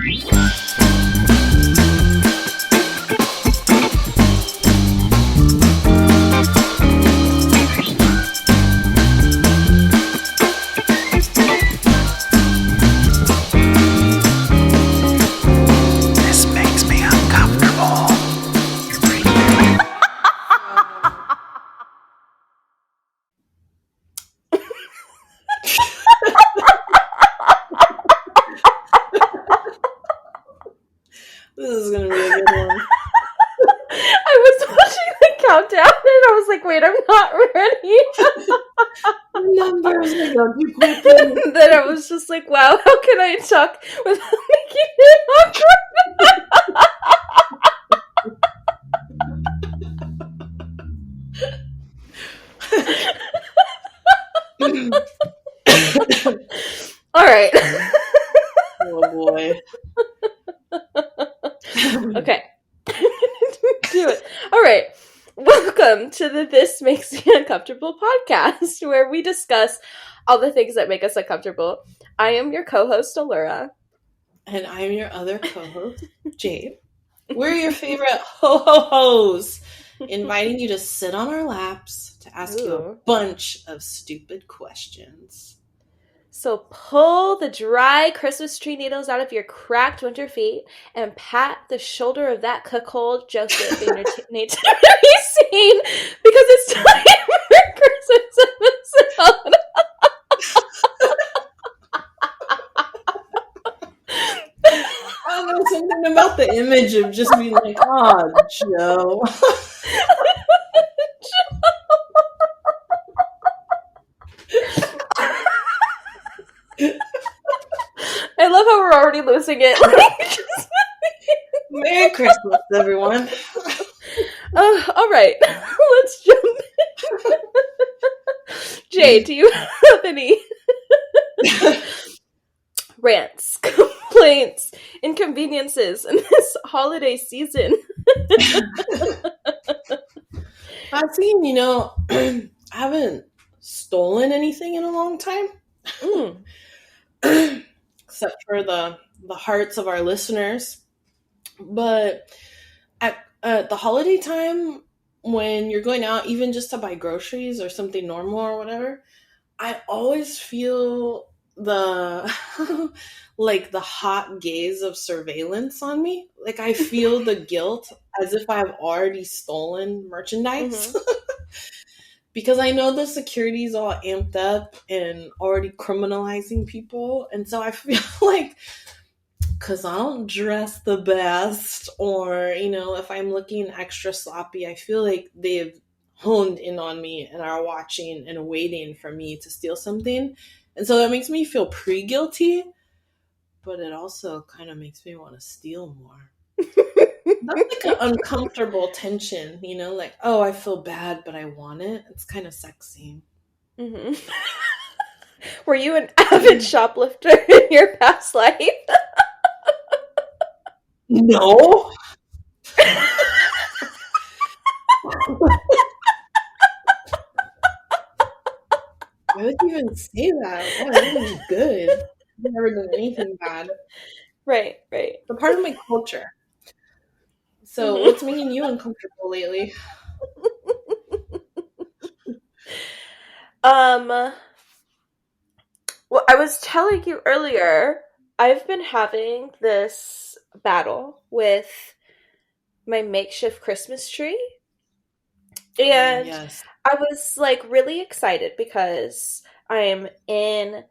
This makes me uncomfortable. This is gonna be a good one. I was watching the countdown and I was like, wait, I'm not ready. Numbers they go too quickly. And then I was just like, wow, how can I talk without making it awkward? All right. Oh boy. Okay. Do it. All right. Welcome to the This Makes Me Uncomfortable podcast, where we discuss all the things that make us uncomfortable. I am your co-host, Allura. And I'm your other co-host, Jade. We're your favorite ho-ho-hos, inviting you to sit on our laps to ask you a Ooh. bunch of stupid questions. So pull the dry Christmas tree needles out of your cracked winter feet and pat the shoulder of that cuckold Joseph in your nativity scene, because it's time for Christmas episode. I don't know, something about the image of just being like, oh, Joe. I love how we're already losing it. Merry Christmas, everyone. All right, let's jump in. Jay, do you have any rants, complaints, inconveniences in this holiday season? I've seen, I haven't stolen anything in a long time. Except for the hearts of our listeners. But at the holiday time, when you're going out, even just to buy groceries or something normal or whatever, I always feel the like the hot gaze of surveillance on me. Like I feel the guilt as if I've already stolen merchandise. Mm-hmm. Because I know the security's all amped up and already criminalizing people. And so I feel like, because I don't dress the best, or, if I'm looking extra sloppy, I feel like they've honed in on me and are watching and waiting for me to steal something. And so that makes me feel pre-guilty, but it also kind of makes me want to steal more. That's like an uncomfortable tension, like, oh, I feel bad, but I want it. It's kind of sexy. Mm-hmm. Were you an avid shoplifter in your past life? No. Why would you even say that? Oh, that was good. I've never done anything bad. Right. It's a part of my culture. So, Mm-hmm. What's making you uncomfortable lately? Well, I was telling you earlier, I've been having this battle with my makeshift Christmas tree. And Yes. I was like really excited because I am in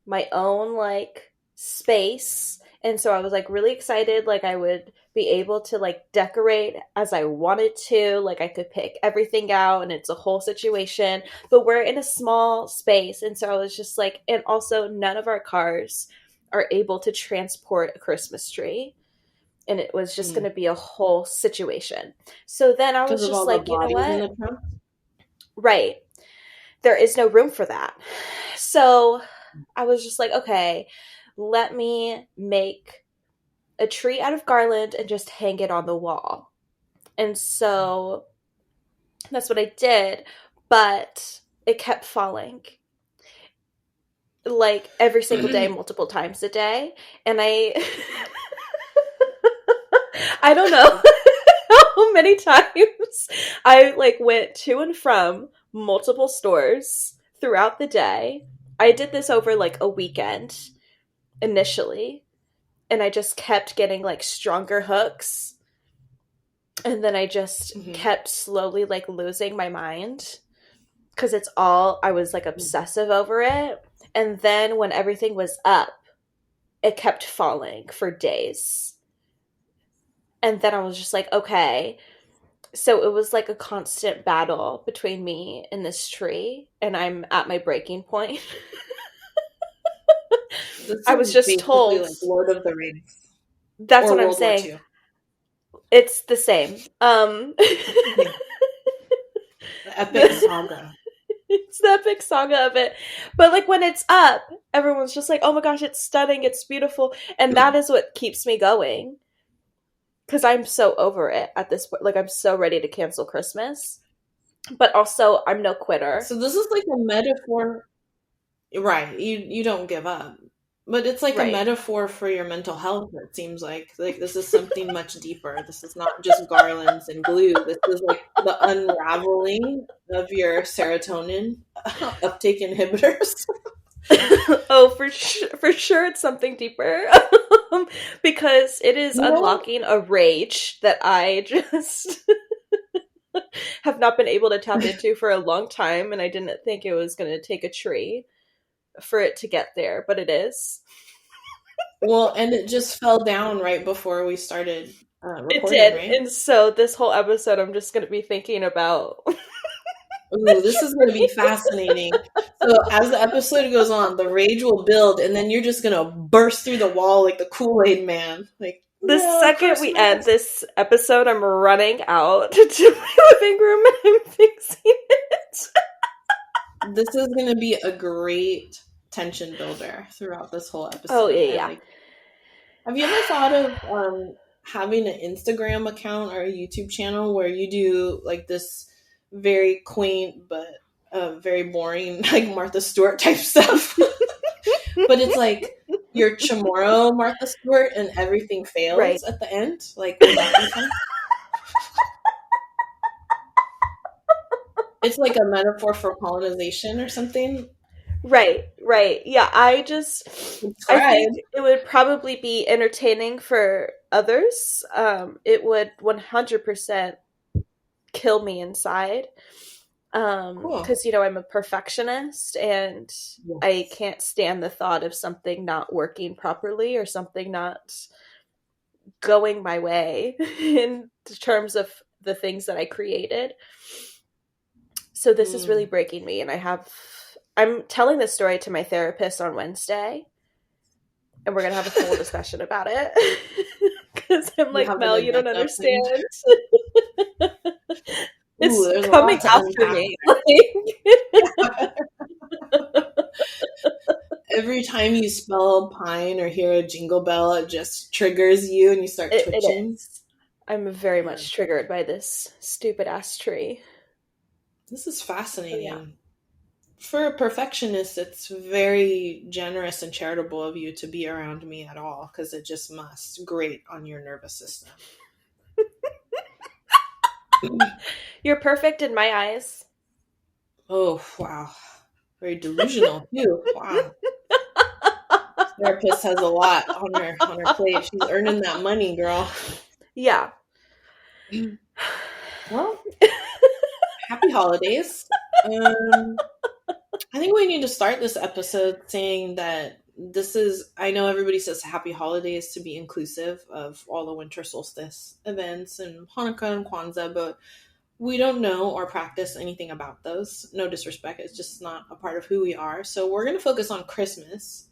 my own like space. And so I was like really excited, like I would be able to like decorate as I wanted to, like I could pick everything out and it's a whole situation, but we're in a small space. And so I was just like, and also none of our cars are able to transport a Christmas tree. And it was just going to be a whole situation. So then I was Because of just all like, the you know bodies in what? the trunk? Right. There is no room for that. So I was just like, okay, let me make a tree out of garland and just hang it on the wall. And so that's what I did, but it kept falling. like every single day, multiple times a day. And I don't know how many times I like went to and from multiple stores throughout the day. I did this over like a weekend initially, and I just kept getting like stronger hooks. And then I just kept slowly like losing my mind because I was like obsessive over it. And then when everything was up, it kept falling for days. And then I was just like, okay. So it was like a constant battle between me and this tree, and I'm at my breaking point. I was just told, like Lord of the Rings. That's what I'm saying. It's the same. The epic saga. It's the epic saga of it. But like when it's up, everyone's just like, oh my gosh, it's stunning, it's beautiful. And that is what keeps me going. Because I'm so over it at this point. Like, I'm so ready to cancel Christmas. But also, I'm no quitter. So this is like a metaphor. Right. You don't give up. But it's like a metaphor for your mental health, it seems like. Like, this is something much deeper. This is not just garlands and glue. This is like the unraveling of your serotonin uptake inhibitors. Oh, for sure it's something deeper. Because it is unlocking a rage that I just have not been able to tap into for a long time, and I didn't think it was going to take a tree for it to get there, but it is. Well, and it just fell down right before we started recording, it did, right? And so this whole episode I'm just going to be thinking about... Ooh, this is going to be fascinating. So as the episode goes on, the rage will build, and then you're just going to burst through the wall like the Kool-Aid man. Like, the second we end this episode, I'm running out to my living room and I'm fixing it. This is going to be a great tension builder throughout this whole episode. Oh, yeah. Like, have you ever thought of having an Instagram account or a YouTube channel where you do like this very quaint but very boring, like Martha Stewart type stuff? But it's like your Chamorro Martha Stewart and everything fails at the end. Like, would that be fun? It's like a metaphor for colonization or something. Right. Yeah, I think it would probably be entertaining for others. It would 100% kill me inside. Because, I'm a perfectionist, and I can't stand the thought of something not working properly or something not going my way in terms of the things that I created. So this is really breaking me, and I'm telling this story to my therapist on Wednesday, and we're going to have a full discussion about it. Because I'm like, Mel, you don't understand. It's coming after me. Every time you spell pine or hear a jingle bell, it just triggers you and you start twitching. I'm very much triggered by this stupid ass tree. This is fascinating. Yeah. For a perfectionist, it's very generous and charitable of you to be around me at all, because it just must grate on your nervous system. You're perfect in my eyes. Oh, wow. Very delusional, too. Wow. Therapist has a lot on her plate. She's earning that money, girl. Yeah. Well, happy holidays. I think we need to start this episode saying that I know everybody says happy holidays to be inclusive of all the winter solstice events and Hanukkah and Kwanzaa, but we don't know or practice anything about those. No disrespect. It's just not a part of who we are. So we're going to focus on Christmas,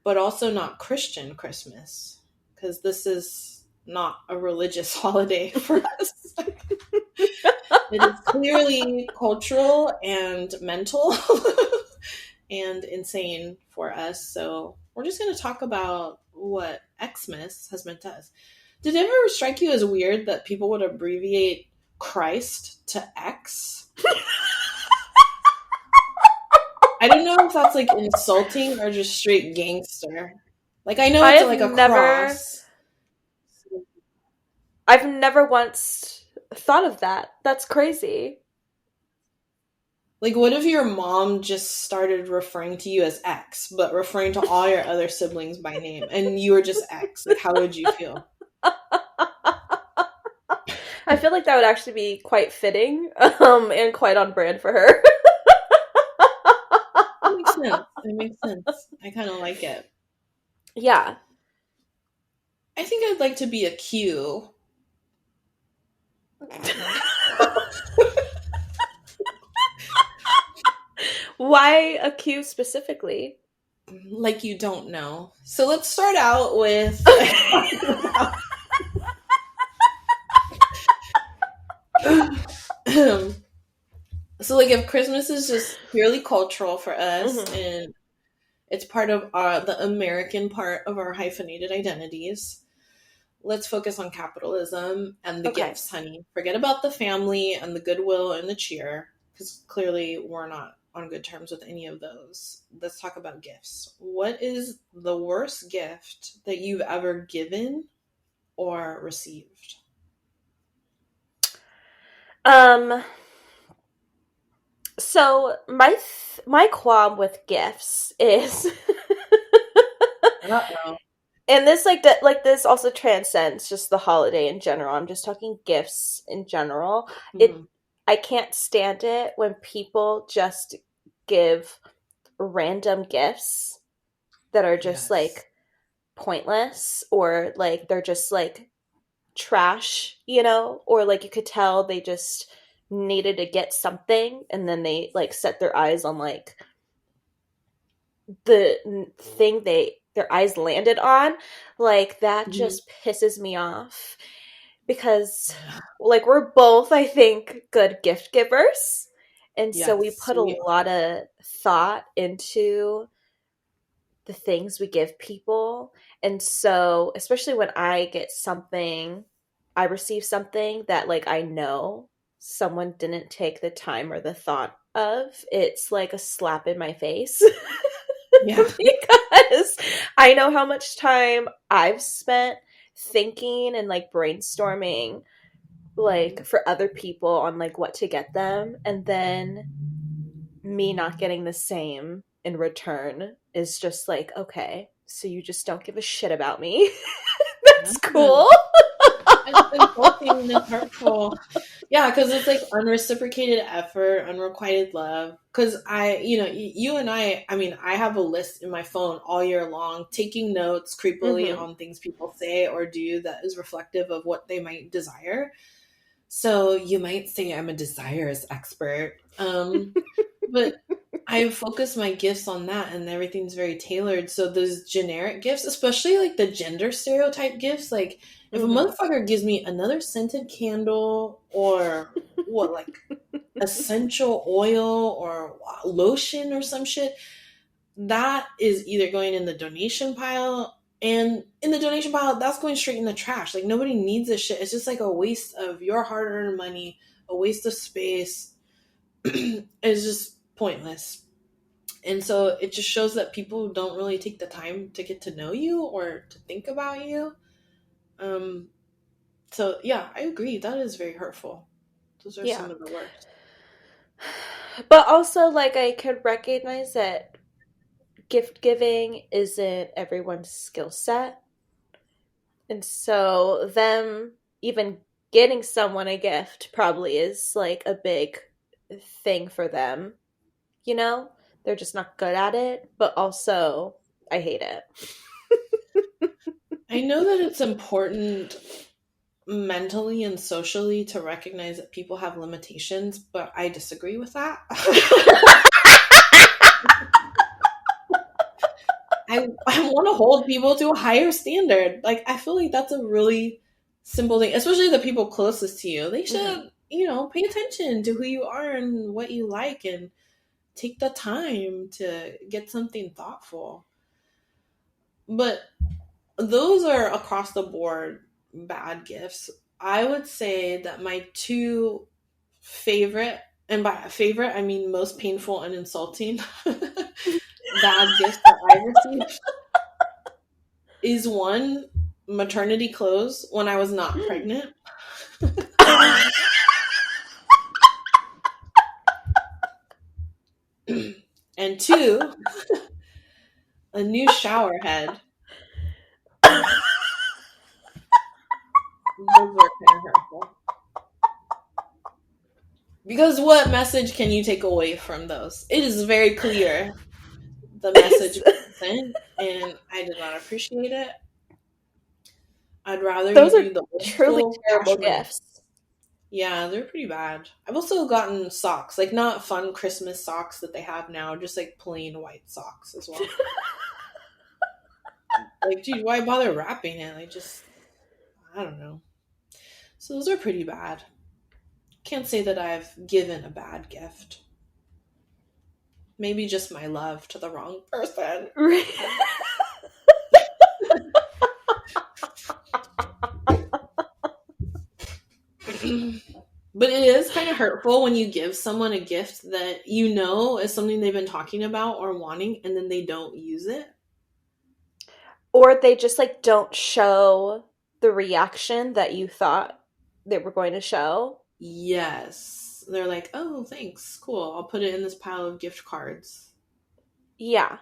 but also not Christian Christmas, because this is not a religious holiday for us. It is clearly cultural and mental and insane for us. So we're just going to talk about what Xmas has meant to us. Did it ever strike you as weird that people would abbreviate Christ to X? I don't know if that's like insulting or just straight gangster. Like I know I it's have like a never, cross. I've never once thought of that. That's crazy. Like what if your mom just started referring to you as X, but referring to all your other siblings by name and you were just X? Like how would you feel? I feel like that would actually be quite fitting, and quite on brand for her. It makes sense. It makes sense. I kind of like it. Yeah. I think I'd like to be a Q. Why a Q specifically? Like you don't know. So let's start out with so like if Christmas is just purely cultural for us Hmm. and it's part of the American part of our hyphenated identities, let's focus on capitalism and the Okay. gifts, honey. Forget about the family and the goodwill and the cheer, because clearly we're not on good terms with any of those. Let's talk about gifts. What is the worst gift that you've ever given or received? Um, so my qualm with gifts is, Uh-oh. and this like that like this also transcends just the holiday in general. I'm just talking gifts in general. It Mhm. I can't stand it when people just give random gifts that are just Yes. like pointless, or like they're just like trash, you know? Or like you could tell they just needed to get something and then they like set their eyes on like the thing their eyes landed on. Like that Mhm. just pisses me off because like we're both, I think, good gift givers. And so we Yes, put a we lot of thought into the things we give people. And so, especially when I receive something that like I know someone didn't take the time or the thought of, it's like a slap in my face. yeah. Because I know how much time I've spent thinking and like brainstorming like Mhm. for other people on like what to get them, and then me not getting the same in return is just like, okay, so you just don't give a shit about me. That's Yeah. cool. It's insulting and it's hurtful. Yeah, because it's like unreciprocated effort, unrequited love. Because you and I mean, I have a list in my phone all year long, taking notes creepily Hmm. on things people say or do that is reflective of what they might desire. So you might say I'm a desires expert. But I focus my gifts on that and everything's very tailored. So those generic gifts, especially like the gender stereotype gifts, like if a Hmm. motherfucker gives me another scented candle or what, like essential oil or lotion or some shit, that is either going in the donation pile, and in the donation pile that's going straight in the trash. Like nobody needs this shit. It's just like a waste of your hard-earned money, a waste of space. It's just pointless. And so it just shows that people don't really take the time to get to know you or to think about you. um so yeah, I agree, that is very hurtful. Those are Yeah. some of the worst. But also, like, I could recognize that gift giving isn't everyone's skill set. And so, them even getting someone a gift probably is like a big thing for them, you know? They're just not good at it, but also, I hate it. I know that it's important mentally and socially to recognize that people have limitations, but I disagree with that. I want to hold people to a higher standard. Like I feel like that's a really simple thing, especially the people closest to you. They Hmm. should, pay attention to who you are and what you like and take the time to get something thoughtful. But those are across the board bad gifts. I would say that my two favorite and by favorite, I mean most painful and insulting bad gift that I received is one, maternity clothes when I was not pregnant. And two, a new shower head. Those were kind of hurtful. Because what message can you take away from those? It is very clear the message was sent, and I did not appreciate it. I'd rather Those you are do the old truly school terrible cash money. gifts. Yeah, they're pretty bad. I've also gotten socks, like not fun Christmas socks that they have now, just like plain white socks as well. Like, dude, why bother wrapping it? Like, just, I don't know. So those are pretty bad. Can't say that I've given a bad gift. Maybe just my love to the wrong person. But it is kind of hurtful when you give someone a gift that you know is something they've been talking about or wanting, and then they don't use it. Or they just like don't show the reaction that you thought they were going to show. Yes. They're like, oh, thanks. Cool. I'll put it in this pile of gift cards. Yeah.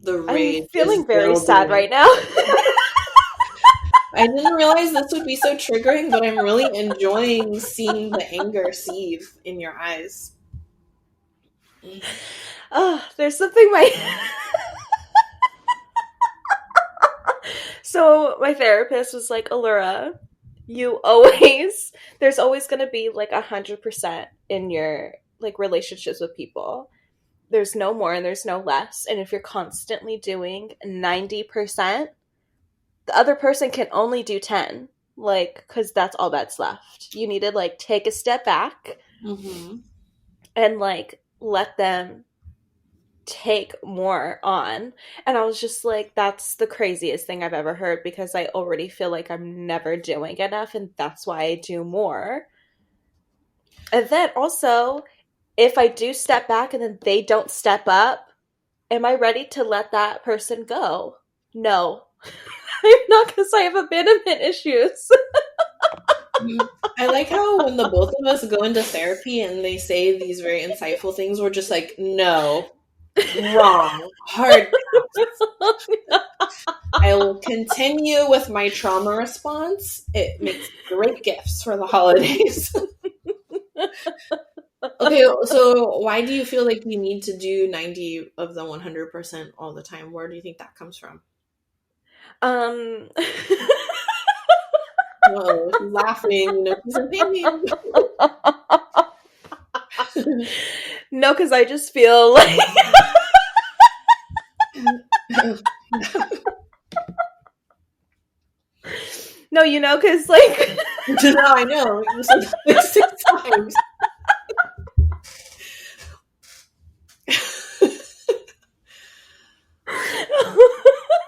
The rage. I'm feeling is very building. sad right now. I didn't realize this would be so triggering, but I'm really enjoying seeing the anger seethe in your eyes. Oh, there's something So my therapist was like, Allura, there's always going to be like 100% in your like relationships with people. There's no more and there's no less. And if you're constantly doing 90%, the other person can only do 10, like, because that's all that's left. You need to like take a step back and like let them take more on. And I was just like, that's the craziest thing I've ever heard, because I already feel like I'm never doing enough, and that's why I do more. And then also, if I do step back and then they don't step up, am I ready to let that person go? No. I'm not, because I have abandonment issues. I like how when the both of us go into therapy and they say these very insightful things, we're just like, no, wrong, hard pass. I will continue with my trauma response. It makes great gifts for the holidays. Okay, so why do you feel like you need to do 90 of the 100% all the time? Where do you think that comes from? Whoa, she's laughing. No, she's opinion. No, because I just feel like no, you know, because like no, I know. You said that 6 times.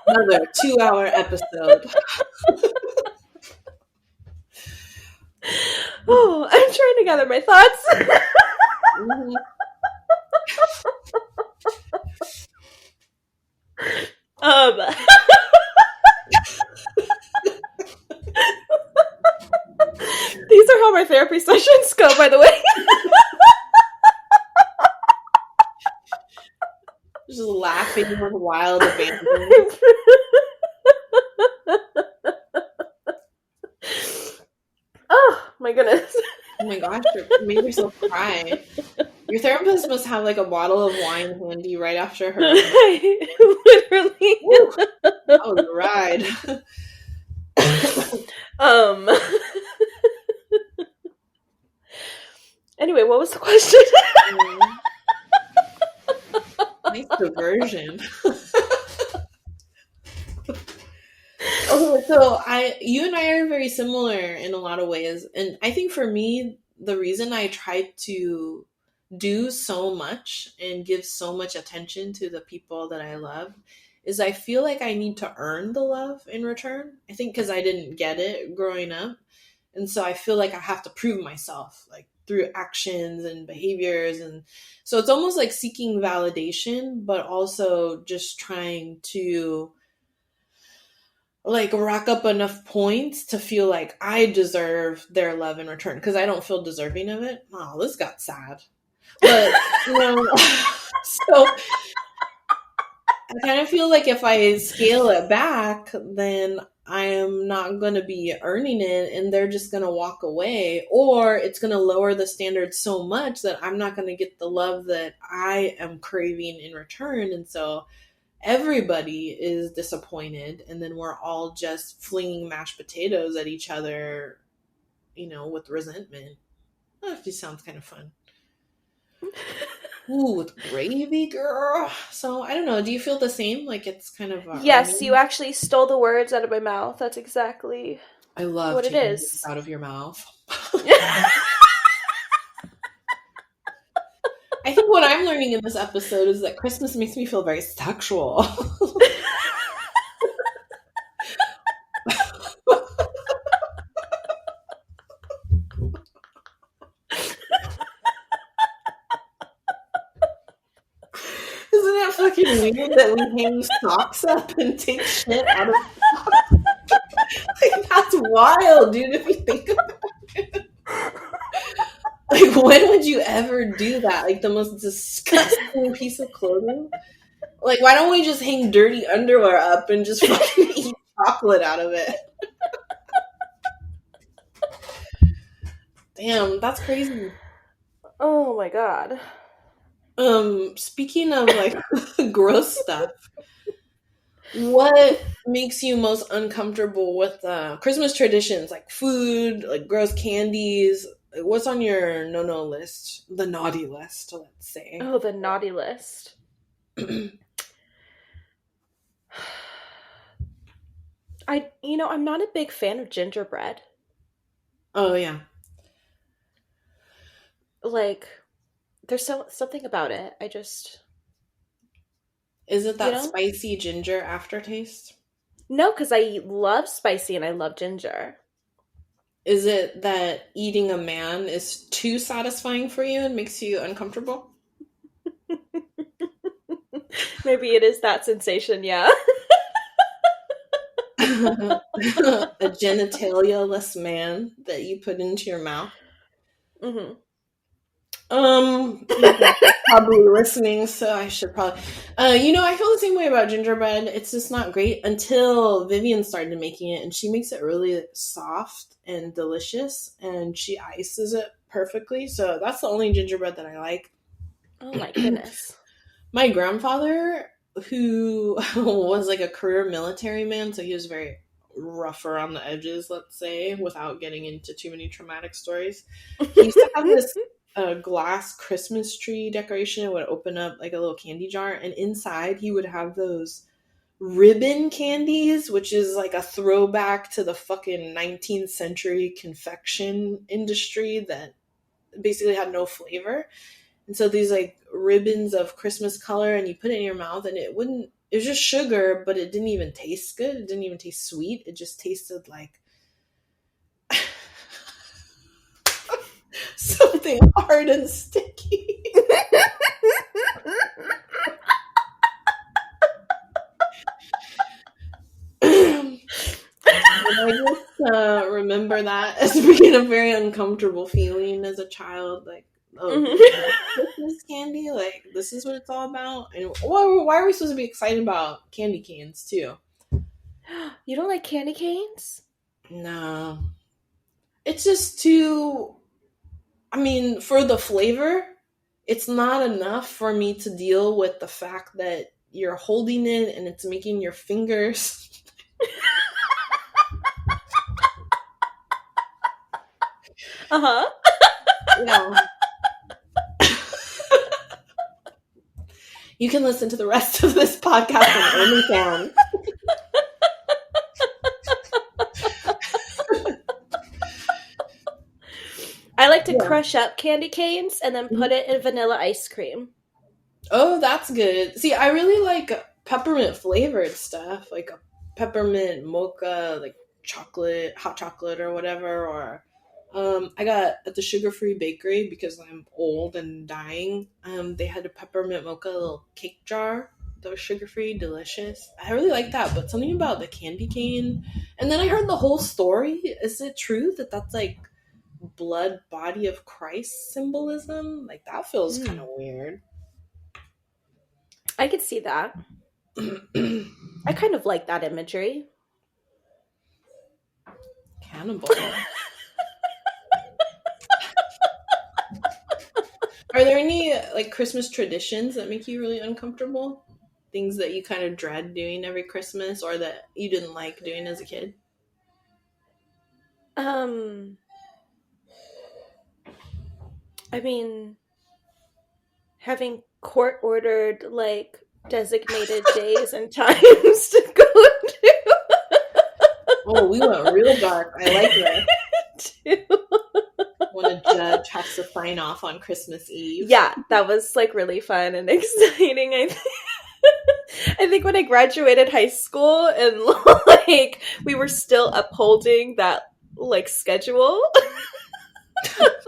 Another 2-hour episode. Oh, I'm trying to gather my thoughts. These are how my therapy sessions go, by the way. Just laughing with wild abandon. Oh my goodness. Oh my gosh, you made yourself cry. Your therapist must have like a bottle of wine handy right after her. Literally. Woo, that was a ride. Anyway, what was the question? Nice diversion. Okay, so you and I are very similar in a lot of ways, and I think for me, the reason I try to do so much and give so much attention to the people that I love is I feel like I need to earn the love in return. I think because I didn't get it growing up. And so I feel like I have to prove myself, like through actions and behaviors. And so it's almost like seeking validation, but also just trying to like rack up enough points to feel like I deserve their love in return, because I don't feel deserving of it. Oh, this got sad. But, so I kind of feel like if I scale it back, then I am not going to be earning it and they're just going to walk away, or it's going to lower the standard so much that I'm not going to get the love that I am craving in return. And so everybody is disappointed, and then we're all just flinging mashed potatoes at each other, with resentment. That just sounds kind of fun. Ooh, with gravy, girl. So I don't know. Do you feel the same? Like it's kind of yes, you actually stole the words out of my mouth. That's exactly I love what it taking is. this out of your mouth. I think what I'm learning in this episode is that Christmas makes me feel very sexual. Isn't it fucking weird that we hang socks up and take shit out of socks? Like, that's wild, dude, if you think about it. Like, when would you ever do that? Like, the most disgusting piece of clothing? Like, why don't we just hang dirty underwear up and just fucking eat chocolate out of it? Damn, that's crazy. Oh my god. Speaking of, like, gross stuff, what makes you most uncomfortable with Christmas traditions? Like food, like gross candies? What's on your no-no list? The naughty list, let's say. Oh, the naughty list. I'm not a big fan of gingerbread. Oh, yeah. Like, there's something about it. Is it that spicy ginger aftertaste? No, because I love spicy and I love ginger. Is it that eating a man is too satisfying for you and makes you uncomfortable? Maybe it is that sensation, yeah. A genitalia-less man that you put into your mouth? Mm-hmm. Probably listening, so I should probably I feel the same way about gingerbread. It's just not great until Vivian started making it, and she makes it really soft and delicious, and she ices it perfectly, so that's the only gingerbread that I like. Oh my goodness. My grandfather, who was like a career military man, so he was very rough around the edges, let's say, without getting into too many traumatic stories. He used to have this glass Christmas tree decoration. It would open up like a little candy jar, and inside he would have those ribbon candies, which is like a throwback to the fucking 19th century confection industry that basically had no flavor. And so these like ribbons of Christmas color, and you put it in your mouth, and it was just sugar, but it didn't even taste good. It didn't even taste sweet. It just tasted like something hard and sticky. I just remember that as being a very uncomfortable feeling as a child. Like, Christmas candy? Like, this is what it's all about? And why are we supposed to be excited about candy canes, too? You don't like candy canes? No. It's just too... I mean, for the flavor, it's not enough for me to deal with the fact that you're holding it and it's making your fingers... Uh-huh. Yeah. You can listen to the rest of this podcast on OnlyFans. I like to crush up candy canes and then put it in vanilla ice cream. Oh, that's good. See, I really like peppermint flavored stuff, like a peppermint mocha, like chocolate, hot chocolate or whatever, or I got at the Sugar Free Bakery because I'm old and dying. They had a peppermint mocha little cake jar that was sugar free, delicious. I really like that, but something about the candy cane. And then I heard the whole story. Is it true that that's like blood body of Christ symbolism? Like that feels kind of weird. I could see that. I kind of like that imagery. Cannibal. Are there any like Christmas traditions that make you really uncomfortable? Things that you kind of dread doing every Christmas or that you didn't like doing as a kid? I mean, having court ordered like designated days and times to go to. Oh, we went real dark. I like that. to. When a judge has to sign off on Christmas Eve. Yeah, that was like really fun and exciting. I think when I graduated high school and like we were still upholding that like schedule.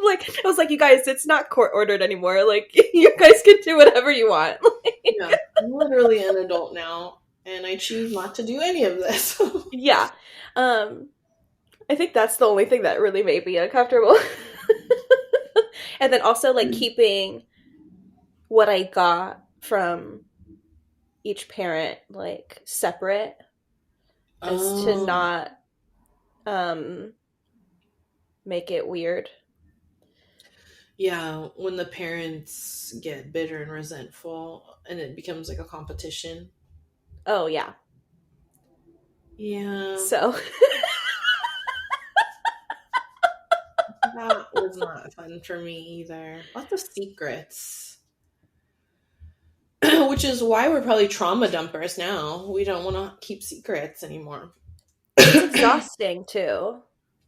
Like I was like, you guys, it's not court ordered anymore. Like you guys can do whatever you want. Yeah, I'm literally an adult now, and I choose not to do any of this. Yeah, I think that's the only thing that really made me uncomfortable. And then also like keeping what I got from each parent like separate is to not make it weird. Yeah, when the parents get bitter and resentful and it becomes like a competition. Oh yeah. Yeah. So that was not fun for me either. Lots of secrets. Which is why we're probably trauma dumpers now. We don't want to keep secrets anymore. it's exhausting too.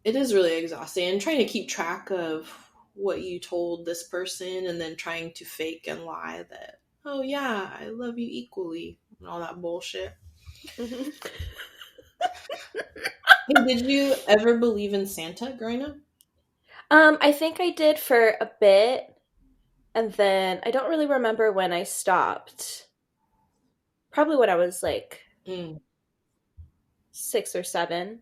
It is really exhausting. And trying to keep track of what you told this person and then trying to fake and lie that, oh yeah, I love you equally and all that bullshit. Mm-hmm. Hey, did you ever believe in Santa growing up? I think I did for a bit, and then I don't really remember when I stopped. Probably when I was like 6 or 7.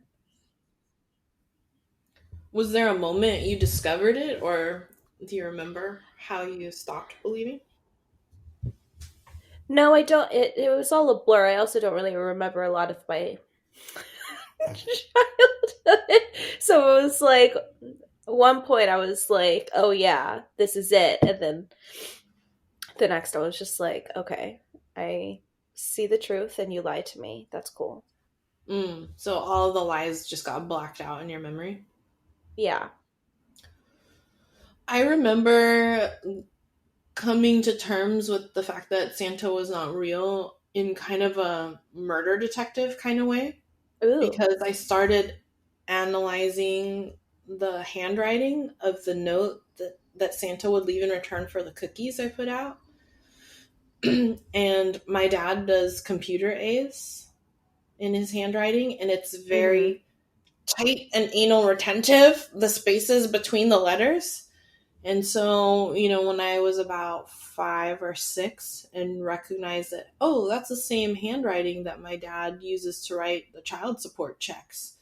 Was there a moment you discovered it, or do you remember how you stopped believing? No, I don't. It was all a blur. I also don't really remember a lot of my childhood. So it was like, at one point I was like, oh yeah, this is it. And then the next I was just like, okay, I see the truth and you lied to me. That's cool. So all of the lies just got blacked out in your memory? Yeah. I remember coming to terms with the fact that Santa was not real in kind of a murder detective kind of way. Ooh. Because I started analyzing the handwriting of the note that Santa would leave in return for the cookies I put out. And my dad does computer A's in his handwriting, and it's very tight and anal retentive, the spaces between the letters. And so, when I was about 5 or 6 and recognized that, oh, that's the same handwriting that my dad uses to write the child support checks.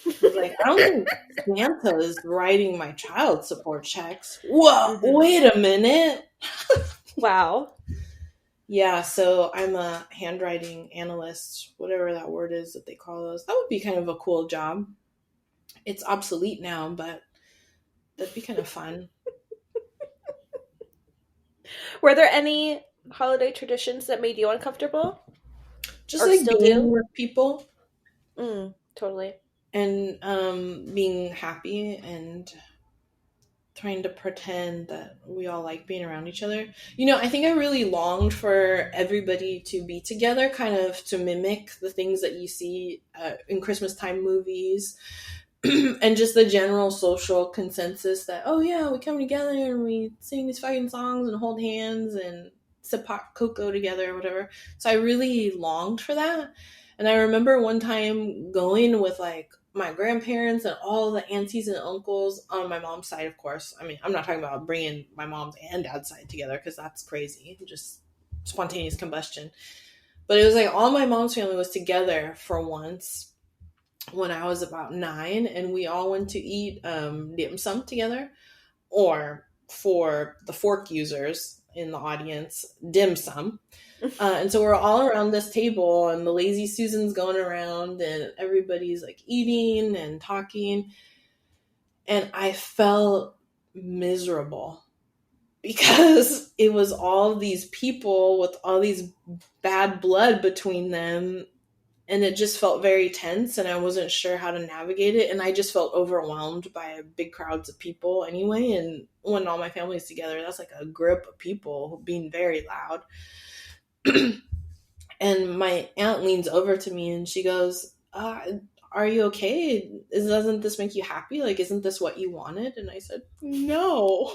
I was like, I don't think Santa is writing my child support checks. Whoa, wait a minute. Wow. Yeah, so I'm a handwriting analyst, whatever that word is that they call those. That would be kind of a cool job. It's obsolete now, but that'd be kind of fun. Were there any holiday traditions that made you uncomfortable? Just like being with people. Totally. And being happy and trying to pretend that we all like being around each other. I think I really longed for everybody to be together, kind of to mimic the things that you see in Christmas time movies. And just the general social consensus that, oh yeah, we come together and we sing these fucking songs and hold hands and sip hot cocoa together or whatever. So I really longed for that. And I remember one time going with like my grandparents and all the aunties and uncles on my mom's side, of course. I mean, I'm not talking about bringing my mom's and dad's side together because that's crazy. Just spontaneous combustion. But it was like all my mom's family was together for once when I was about 9, and we all went to eat dim sum together, or for the fork users in the audience, dim sum. And so we're all around this table, and the lazy Susan's going around, and everybody's like eating and talking. And I felt miserable because it was all these people with all these bad blood between them. And it just felt very tense, and I wasn't sure how to navigate it. And I just felt overwhelmed by big crowds of people anyway. And when all my family's together, that's like a group of people being very loud. And my aunt leans over to me and she goes, are you okay? Doesn't this make you happy? Like, isn't this what you wanted? And I said, no.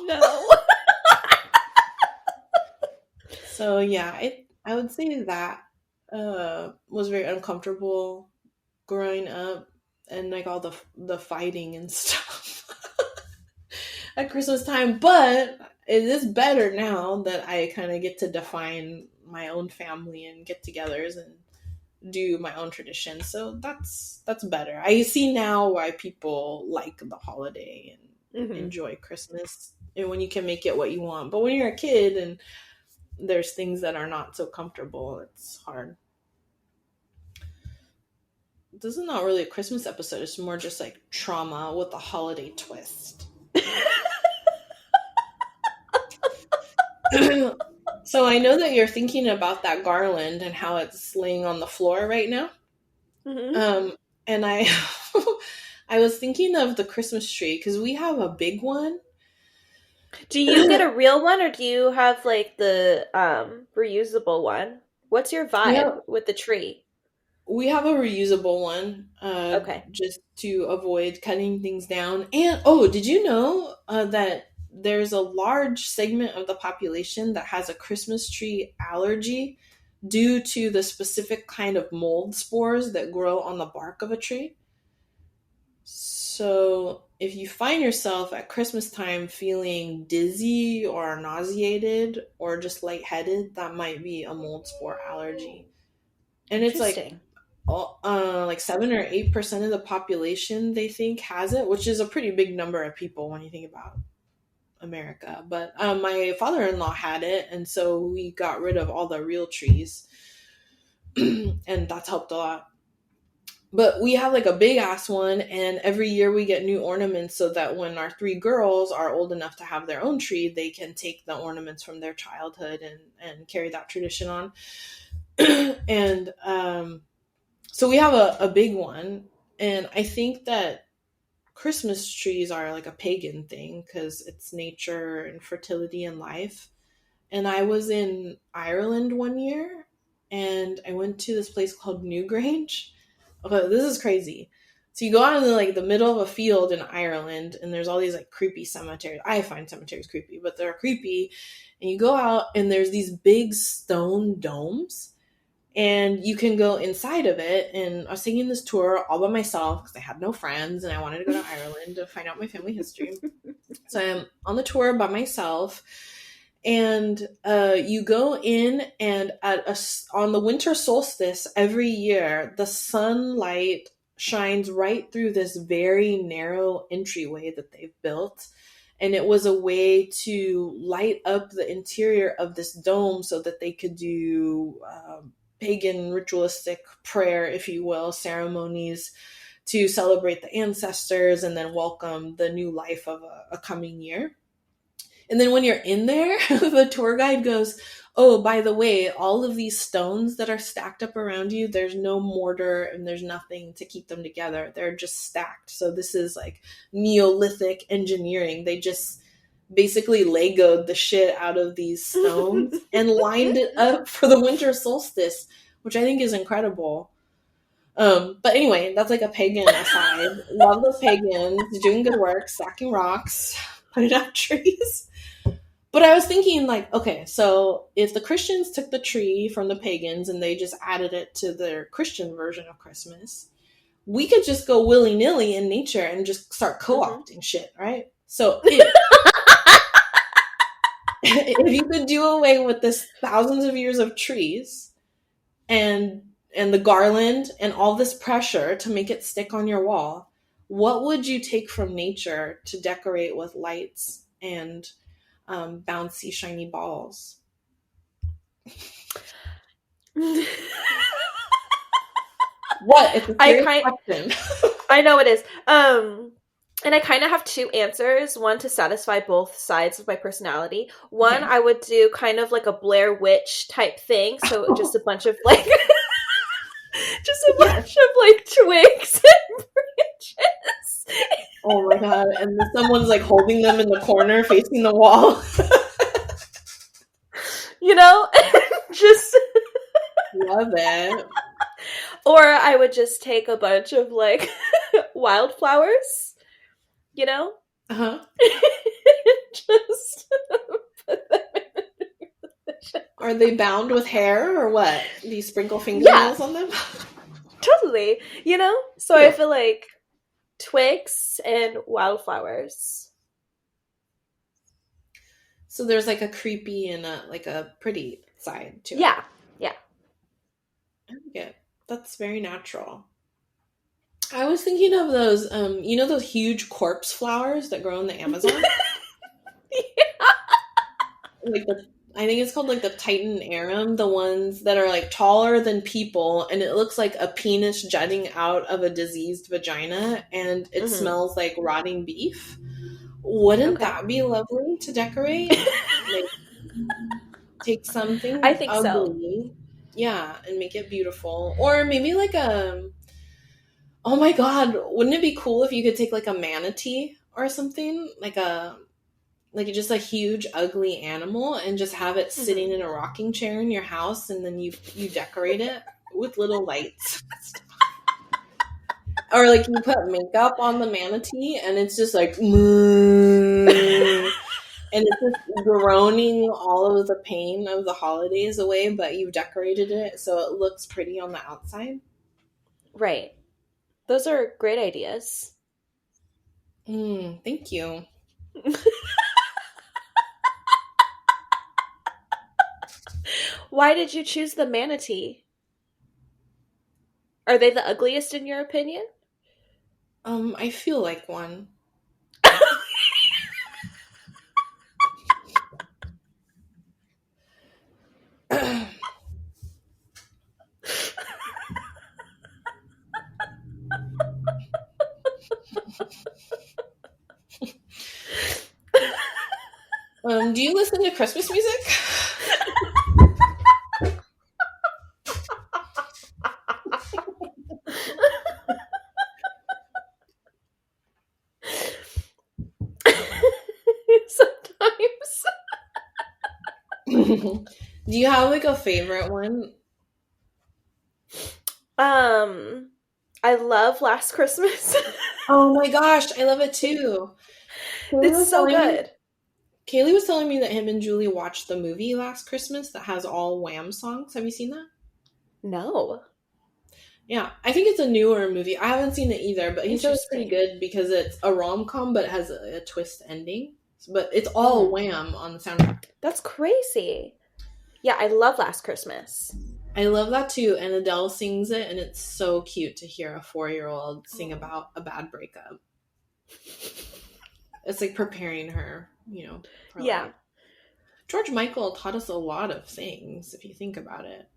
So yeah, I would say that was very uncomfortable growing up, and like all the fighting and stuff at Christmas time. But it is better now that I kind of get to define my own family and get-togethers and do my own traditions. So that's better. I see now why people like the holiday and enjoy Christmas, and when you can make it what you want. But when you're a kid and there's things that are not so comfortable, it's hard. This is not really a Christmas episode. It's more just like trauma with a holiday twist. So I know that you're thinking about that garland and how it's laying on the floor right now. And I I was thinking of the Christmas tree because we have a big one. Do you get a real one, or do you have like the reusable one? What's your vibe with the tree? We have a reusable one. Okay. Just to avoid cutting things down. And did you know that there's a large segment of the population that has a Christmas tree allergy due to the specific kind of mold spores that grow on the bark of a tree? So if you find yourself at Christmas time feeling dizzy or nauseated or just lightheaded, that might be a mold spore allergy. And it's like 7 or 8% of the population, they think, has it, which is a pretty big number of people when you think about America. But my father-in-law had it, and so we got rid of all the real trees. And that's helped a lot. But we have like a big ass one, and every year we get new ornaments so that when our 3 girls are old enough to have their own tree, they can take the ornaments from their childhood and carry that tradition on. And so we have a big one, and I think that Christmas trees are like a pagan thing because it's nature and fertility and life. And I was in Ireland one year, and I went to this place called Newgrange. Okay, this is crazy. So you go out in the middle of a field in Ireland, and there's all these like creepy cemeteries. I find cemeteries creepy, but they're creepy. And you go out, and there's these big stone domes, and you can go inside of it. And I was taking this tour all by myself because I had no friends, and I wanted to go to Ireland to find out my family history. So I'm on the tour by myself. And you go in, and on the winter solstice every year, the sunlight shines right through this very narrow entryway that they've built. And it was a way to light up the interior of this dome so that they could do pagan ritualistic prayer, if you will, ceremonies to celebrate the ancestors and then welcome the new life of a coming year. And then when you're in there, the tour guide goes, oh, by the way, all of these stones that are stacked up around you, there's no mortar and there's nothing to keep them together. They're just stacked. So this is like Neolithic engineering. They just basically Legoed the shit out of these stones and lined it up for the winter solstice, which I think is incredible. But anyway, that's like a pagan aside. Love those pagans doing good work, stacking rocks, putting out trees. But I was thinking, like, okay, so if the Christians took the tree from the pagans and they just added it to their Christian version of Christmas, we could just go willy-nilly in nature and just start Mm-hmm. co-opting shit, right? So if you could do away with this thousands of years of trees and the garland and all this pressure to make it stick on your wall, what would you take from nature to decorate with lights and bouncy, shiny balls? What? It's a serious question. I know it is. And I kind of have two answers. One to satisfy both sides of my personality. One, Okay. I would do kind of like a Blair Witch type thing. So just a bunch of like, just a bunch of like twigs and branches. Oh my god! And then someone's like holding them in the corner, facing the wall. You know, just Love it. or I would just take a bunch of like wildflowers, you know, Uh-huh. just put them in. Are they bound with hair or what? Do you sprinkle fingernails on them? Totally, you know. So Yeah. I feel like twigs and wildflowers. So there's like a creepy and a pretty side to it. Yeah, I like it. That's very natural. I was thinking of those, you know, those huge corpse flowers that grow in the Amazon? Like I think it's called like the Titan arum, the ones that are like taller than people, and it looks like a penis jutting out of a diseased vagina, and it Mhm. smells like rotting beef. Wouldn't Okay. that be lovely to decorate? Like, take something I think so. ugly, yeah, and make it beautiful. Or maybe like oh my god, wouldn't it be cool if you could take like a manatee or something, like just a huge ugly animal, and just have it sitting in a rocking chair in your house, and then you decorate it with little lights. Or like you put makeup on the manatee and it's just like and it's just groaning all of the pain of the holidays away, but you've decorated it so it looks pretty on the outside. Right. Those are great ideas. Thank you. Why did you choose the manatee? Are they the ugliest in your opinion? I feel like one. Do you listen to Christmas music? Sometimes. Do you have like a favorite one? I love Last Christmas. Oh my gosh, I love it too. It's so good. Kaylee was telling me that him and Julie watched the movie Last Christmas that has all Wham songs. Have you seen that? No. Yeah, I think it's a newer movie. I haven't seen it either, but he said it's pretty good because it's a rom-com, but it has a twist ending. But it's all Wham on the soundtrack. That's crazy. Yeah, I love Last Christmas. I love that too, and Adele sings it, and it's so cute to hear a 4-year-old sing about a bad breakup. It's like preparing her, you know. For life. George Michael taught us a lot of things, if you think about it.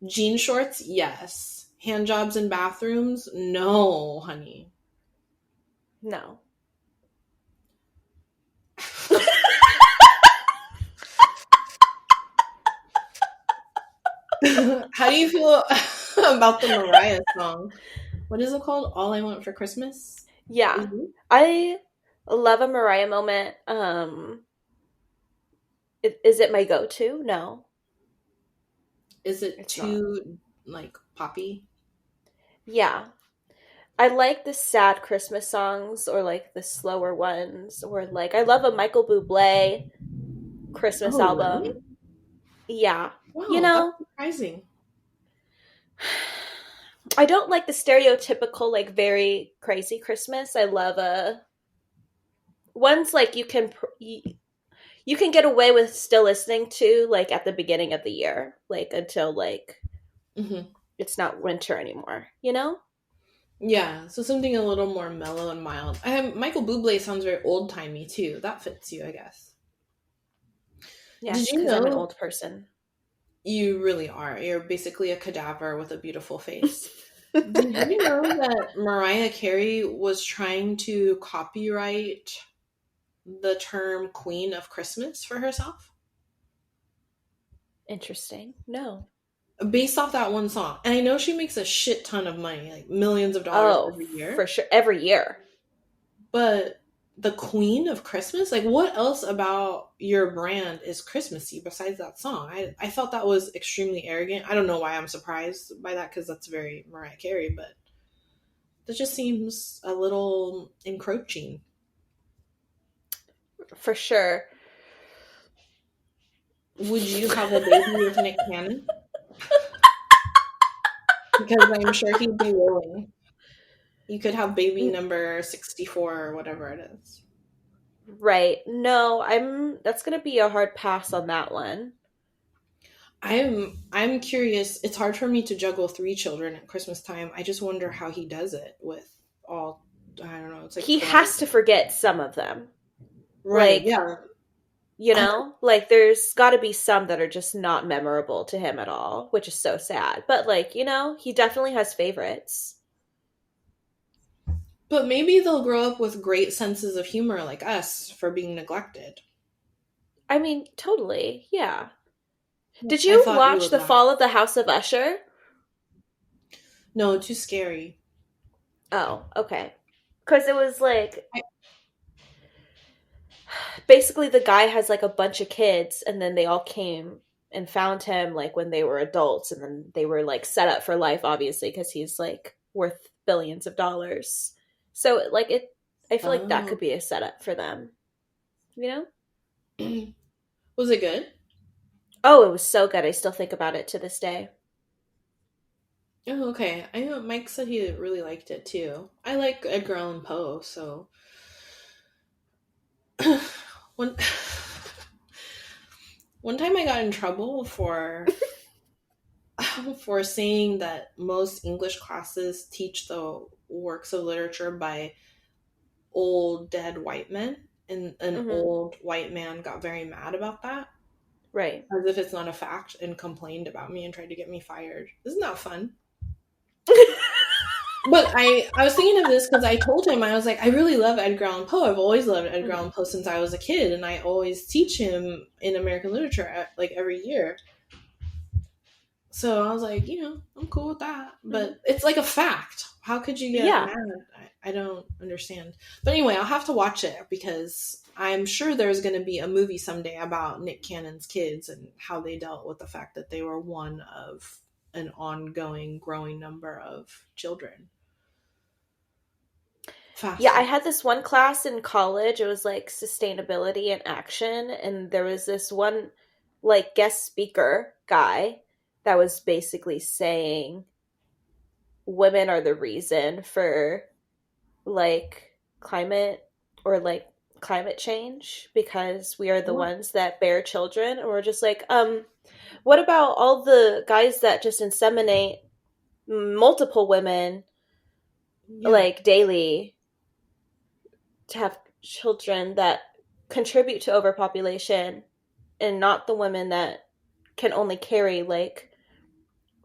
Jean shorts, yes. Hand jobs in bathrooms, no, honey. No. How do you feel about the Mariah song? What is it called? All I Want for Christmas? Yeah. Mm-hmm. I love a Mariah moment. Is it my go-to? No. Is it too, like, poppy? Yeah. I like the sad Christmas songs or, like, the slower ones. Or, like, I love a Michael Bublé Christmas album. Really? Yeah. Wow, you know? that's surprising. I don't like the stereotypical, like, very crazy Christmas. I love ones like you can get away with still listening to, like, at the beginning of the year, like, until, like, Hmm. it's not winter anymore, you know? Yeah, so something a little more mellow and mild. Michael Bublé sounds very old timey too. That fits you, I guess. Did Yes, you because I'm an know old person. you really are? You're basically a cadaver with a beautiful face. Did you know that Mariah Carey was trying to copyright the term Queen of Christmas for herself? Interesting. No. Based off that one song. And I know she makes a shit ton of money, like millions of dollars Oh, every for year. sure. Every year. But the Queen of Christmas? Like, what else about your brand is Christmassy besides that song? I thought that was extremely arrogant. I don't know why I'm surprised by that because that's very Mariah Carey, but that just seems a little encroaching. For sure. Would you have a baby with Nick Cannon? Because I'm sure he'd be willing. You could have baby number 64 or whatever it is. Right. No, that's gonna be a hard pass on that one. I'm curious. It's hard for me to juggle 3 children at Christmas time. I just wonder how he does it with all, I don't know, it's like He 12. has to forget some of them. Right, Like, yeah. you know, like there's got to be some that are just not memorable to him at all, which is so sad. But like, you know, he definitely has favorites. But maybe they'll grow up with great senses of humor like us for being neglected. I mean, totally. Yeah. Did I you thought you watch would The laugh. Fall of the House of Usher? No, too scary. Oh, okay. Because it was like I, basically the guy has like a bunch of kids and then they all came and found him like when they were adults and then they were like set up for life obviously because he's like worth billions of dollars. So like it I feel like that oh. could be a setup for them, you know? Was it good? Oh, it was so good. I still think about it to this day. Oh, okay. I know Mike said he really liked it too. I like Edgar Allan Poe, so one one time I got in trouble for for saying that most English classes teach the works of literature by old dead white men, and an Hmm. old white man got very mad about that, Right. as if it's not a fact, and complained about me and tried to get me fired. Isn't that fun? But I was thinking of this because I told him, I was like, I really love Edgar Allan Poe. I've always loved Edgar Allan Poe since I was a kid, and I always teach him in American literature like every year. So I was like, I'm cool with that. But it's like a fact. How could you get Yeah. mad? I don't understand. But anyway, I'll have to watch it because I'm sure there's going to be a movie someday about Nick Cannon's kids and how they dealt with the fact that they were one of an ongoing, growing number of children. Yeah, I had this one class in college. It was like sustainability and action. And there was this one like guest speaker guy that was basically saying women are the reason for like climate or like climate change because we are the ones that bear children. And we're just like, what about all the guys that just inseminate multiple women like daily to have children that contribute to overpopulation and not the women that can only carry like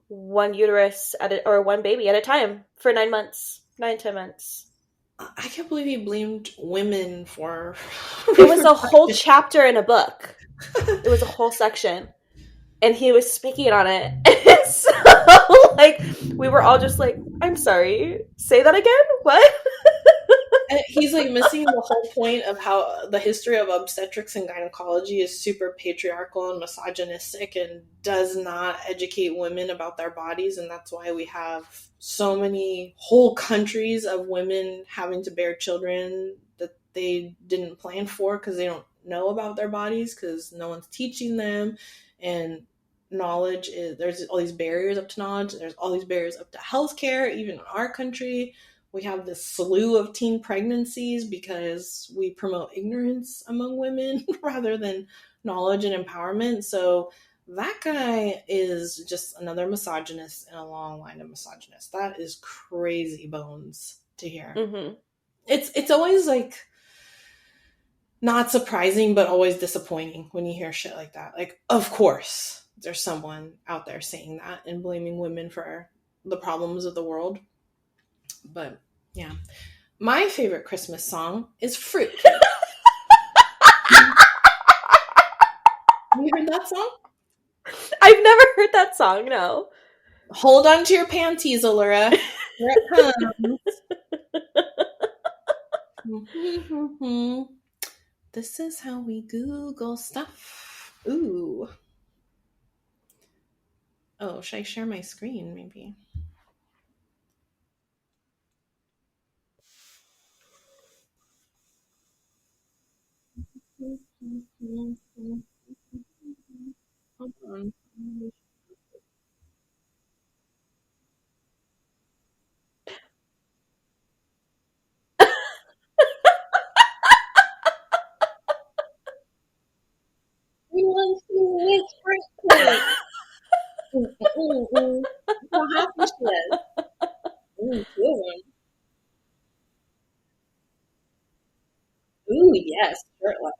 one uterus at a, or one baby at a time for 10 months. I can't believe he blamed women for It was a whole chapter in a book. It was a whole section. And he was speaking on it. And so, like, we were all just like, I'm sorry, say that again? What? And he's like missing the whole point of how the history of obstetrics and gynecology is super patriarchal and misogynistic and does not educate women about their bodies. And that's why we have so many whole countries of women having to bear children that they didn't plan for because they don't know about their bodies because no one's teaching them. And knowledge is, there's all these barriers up to knowledge, there's all these barriers up to healthcare. Even in our country, we have this slew of teen pregnancies because we promote ignorance among women rather than knowledge and empowerment. So that guy is just another misogynist in a long line of misogynists. That is crazy bones to hear. Mm-hmm. It's always like not surprising, but always disappointing when you hear shit like that. Like, of course, there's someone out there saying that and blaming women for the problems of the world. But yeah, my favorite Christmas song is Fruitcake. Have you heard that song? I've never heard that song, no. Hold on to your panties, Allura. Here it comes. This is how we Google stuff. Ooh. Oh, should I share my screen, maybe? Hold on. We want to fruitcake. How happy she is. Good one. Ooh, yes, shirtless.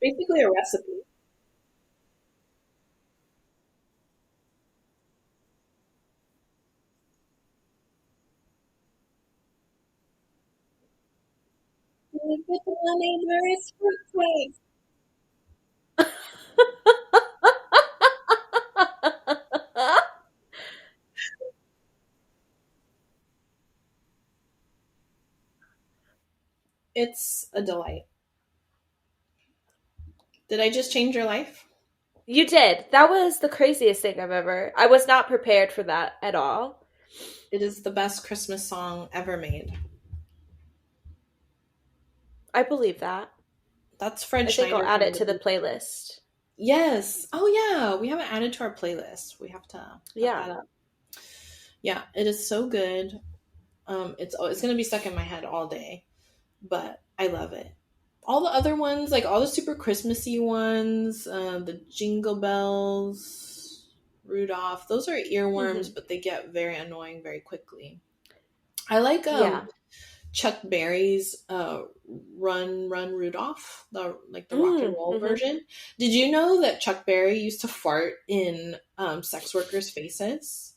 Basically a recipe. With the neighbor is fruitcake. It's a delight. Did I just change your life? You did. That was the craziest thing I've ever. I was not prepared for that at all. It is the best Christmas song ever made. I believe that. That's Fred I think Schneider. I'll add it to the playlist. Yes. Oh yeah, we haven't added to our playlist. We have to add that up. Yeah, it is so good. It's gonna be stuck in my head all day, but I love it. All the other ones, like all the super Christmassy ones, the Jingle Bells, Rudolph, those are earworms, but they get very annoying very quickly. I like Chuck Berry's "Run Run Rudolph," the rock and roll version. Did you know that Chuck Berry used to fart in sex workers' faces?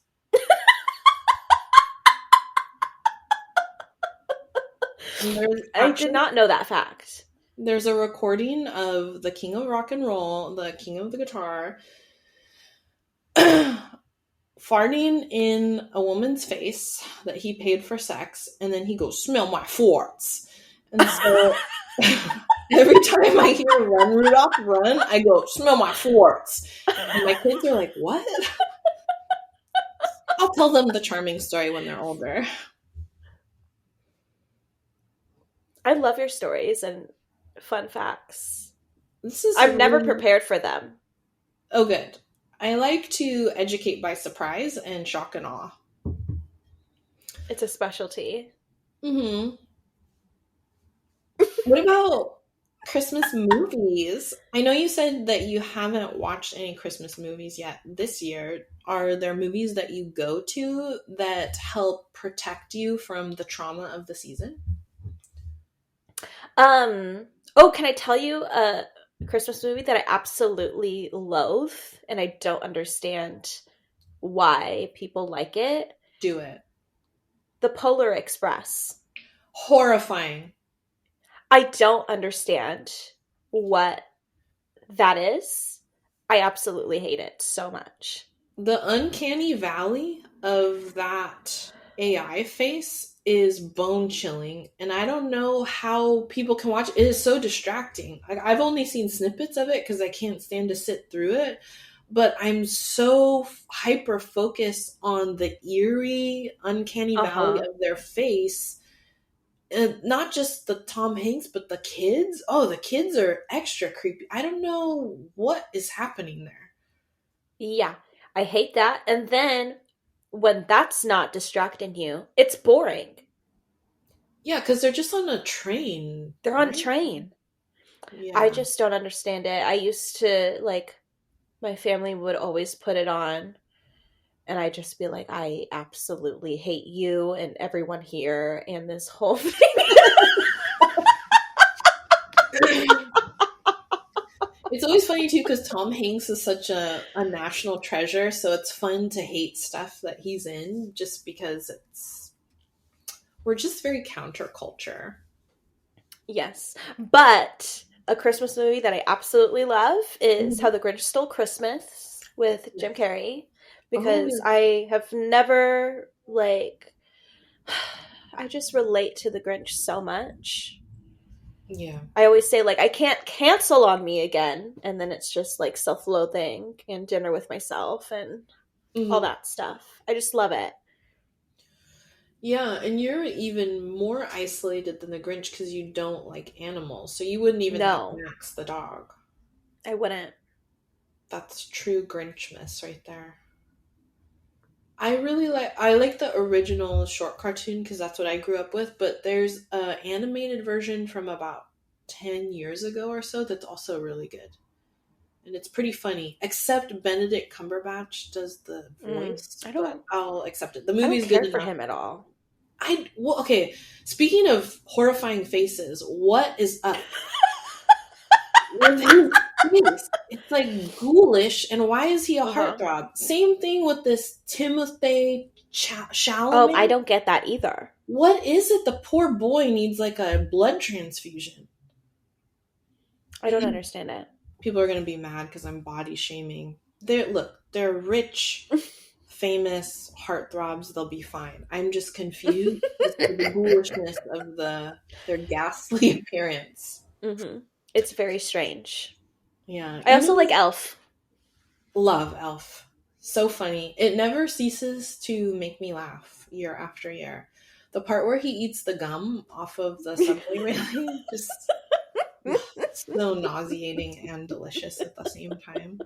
I did not know that fact. There's a recording of the king of rock and roll, the king of the guitar, farting in a woman's face that he paid for sex, and then he goes, "Smell my farts." And so every time I hear "Run Rudolph Run," I go, "Smell my farts." And my kids are like, "What?" I'll tell them the charming story when they're older. I love your stories and fun facts. I'm never prepared for them. Oh, good. I like to educate by surprise and shock and awe. It's a specialty. Mm-hmm. What about Christmas movies? I know you said that you haven't watched any Christmas movies yet this year. Are there movies that you go to that help protect you from the trauma of the season? Oh, can I tell you a Christmas movie that I absolutely loathe and I don't understand why people like it? Do it. The Polar Express. Horrifying. I don't understand what that is. I absolutely hate it so much. The uncanny valley of that AI face is bone chilling, and I don't know how people can watch it. It is so distracting. Like, I've only seen snippets of it because I can't stand to sit through it, but I'm so hyper focused on the eerie, uncanny valley Uh-huh. of their face. And not just the Tom Hanks, but the kids. Oh, the kids are extra creepy. I don't know what is happening there. Yeah, I hate that. And then when that's not distracting you, it's boring. Yeah, because they're just on a train, They're on a right? train. I Yeah. just don't understand it. I used to, like, my family would always put it on, and I'd just be like, I absolutely hate you and everyone here and this whole thing. It's always funny too because Tom Hanks is such a national treasure, so it's fun to hate stuff that he's in just because we're just very counterculture. Yes. But a Christmas movie that I absolutely love is Mhm. How the Grinch Stole Christmas with Jim Yes. Carrey, Oh, because I have never, like, I just relate to the Grinch so much. yeah. I always say, like, I can't cancel on me again. And then it's just like self loathing and dinner with myself and all Hmm. that stuff. I just love it. Yeah, and you're even more isolated than the Grinch because you don't like animals, so you wouldn't even have No, Max the dog. I wouldn't. That's true Grinchmas right there. I like the original short cartoon because that's what I grew up with, but there's a animated version from about 10 years ago or so that's also really good. And it's pretty funny, except Benedict Cumberbatch does the voice, I but don't. I'll accept it. The I don't movie's good care for enough. him at all. Okay, speaking of horrifying faces, what is up with his face? It's like ghoulish, and why is he a Uh huh. heartthrob? Same thing with this Timothée Oh, I Chalamet. don't get that either. What is it? The poor boy needs like a blood transfusion. I I don't think understand it. people are gonna be mad because I'm body shaming. They're rich, famous heartthrobs. They'll be fine. I'm just confused as to the ghoulishness of their ghastly appearance. Mm-hmm. It's very strange. Yeah, I also like Elf. love Elf. So funny. It never ceases to make me laugh year after year. The part where he eats the gum off of the subway railing, just ugh, so nauseating and delicious at the same time.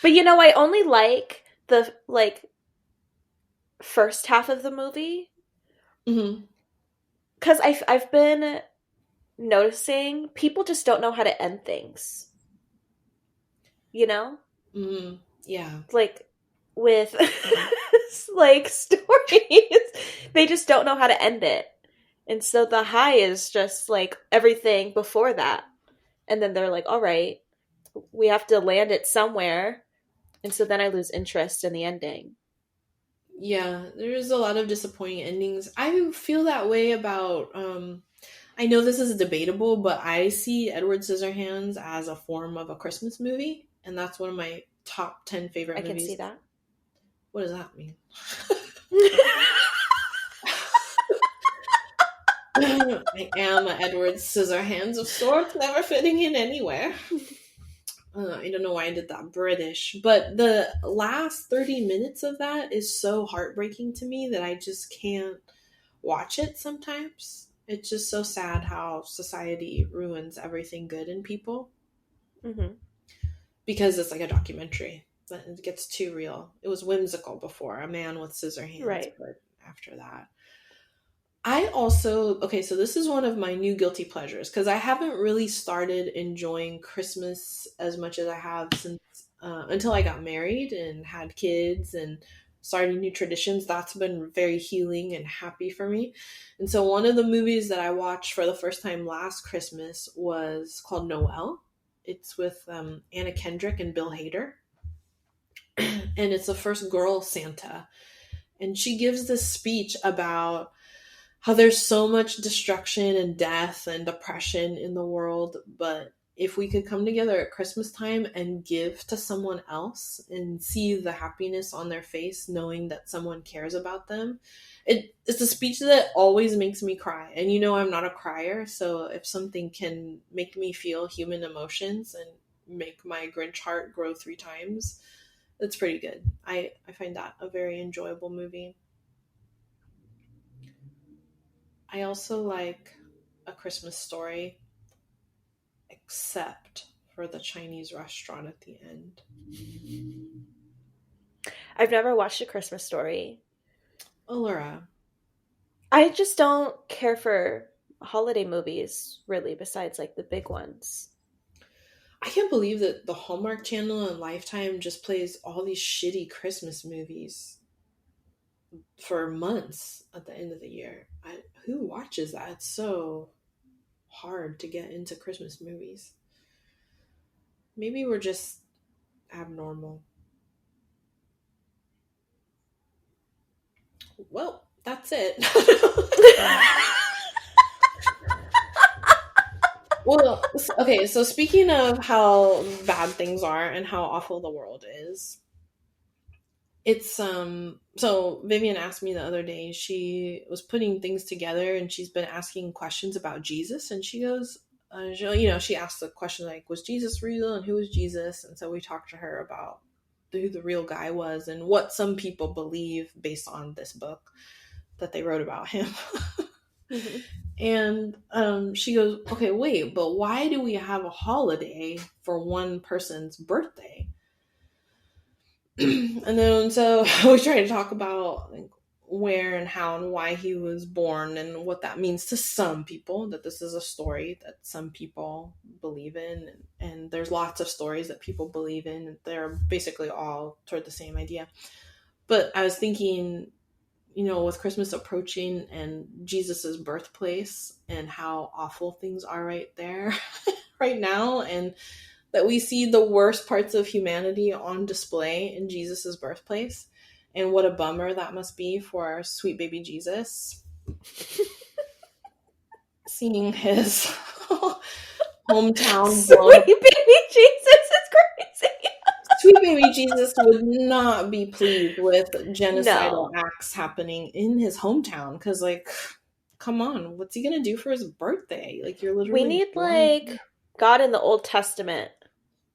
But you know, I only like the first half of the movie Hmm. because I've been noticing people just don't know how to end things. You know, Hmm. Yeah. like with like stories, they just don't know how to end it, and so the high is just like everything before that, and then they're like, all right, we have to land it somewhere, and so then I lose interest in the ending. Yeah, there's a lot of disappointing endings. I feel that way about I know this is debatable, but I see Edward Scissorhands as a form of a Christmas movie, and that's one of my top 10 I favorite can see movies. that. What does that mean? I am a Edward Scissorhands of sorts, never fitting in anywhere. I don't know why I did that British, but the last 30 minutes of that is so heartbreaking to me that I just can't watch it sometimes. It's just so sad how society ruins everything good in people Hmm. because it's like a documentary, but it gets too real. It was whimsical before, a man with scissor hands, Right. but after that. I also, okay, so this is one of my new guilty pleasures because I haven't really started enjoying Christmas as much as I have since until I got married and had kids and started new traditions. That's been very healing and happy for me. And so, one of the movies that I watched for the first time last Christmas was called Noel. It's with Anna Kendrick and Bill Hader, and it's the first girl Santa. And she gives this speech about how there's so much destruction and death and depression in the world, but if we could come together at Christmas time and give to someone else and see the happiness on their face knowing that someone cares about them, it's a speech that always makes me cry. And I'm not a crier, so if something can make me feel human emotions and make my Grinch heart grow 3 times. It's pretty good. I find that a very enjoyable movie. I also like A Christmas Story, except for the Chinese restaurant at the end. I've never watched A Christmas Story. Allura. I just don't care for holiday movies, really, besides like the big ones. I can't believe that the Hallmark Channel and Lifetime just plays all these shitty Christmas movies for months at the end of the year. Who watches that? It's so hard to get into Christmas movies. Maybe we're just abnormal. Well, that's it. Well, okay, so speaking of how bad things are and how awful the world is, it's so Vivian asked me the other day, she was putting things together and she's been asking questions about Jesus, and she goes, she asked the question like, was Jesus real and who was Jesus? And so we talked to her about who the real guy was and what some people believe based on this book that they wrote about him. Mm-hmm. And she goes, okay, wait, but why do we have a holiday for one person's birthday? And then so we tried to talk about like where and how and why he was born and what that means to some people, that this is a story that some people believe in, and there's lots of stories that people believe in, and they're basically all toward the same idea. But I was thinking, with Christmas approaching and Jesus's birthplace and how awful things are right there right now, and that we see the worst parts of humanity on display in Jesus's birthplace, and what a bummer that must be for our sweet baby Jesus. Seeing his hometown sweet baby Jesus is crazy. Sweet baby Jesus would not be pleased with genocidal acts happening in his hometown, because, like, come on, what's he gonna do for his birthday? Like, you're literally... We need, like, God in the Old Testament.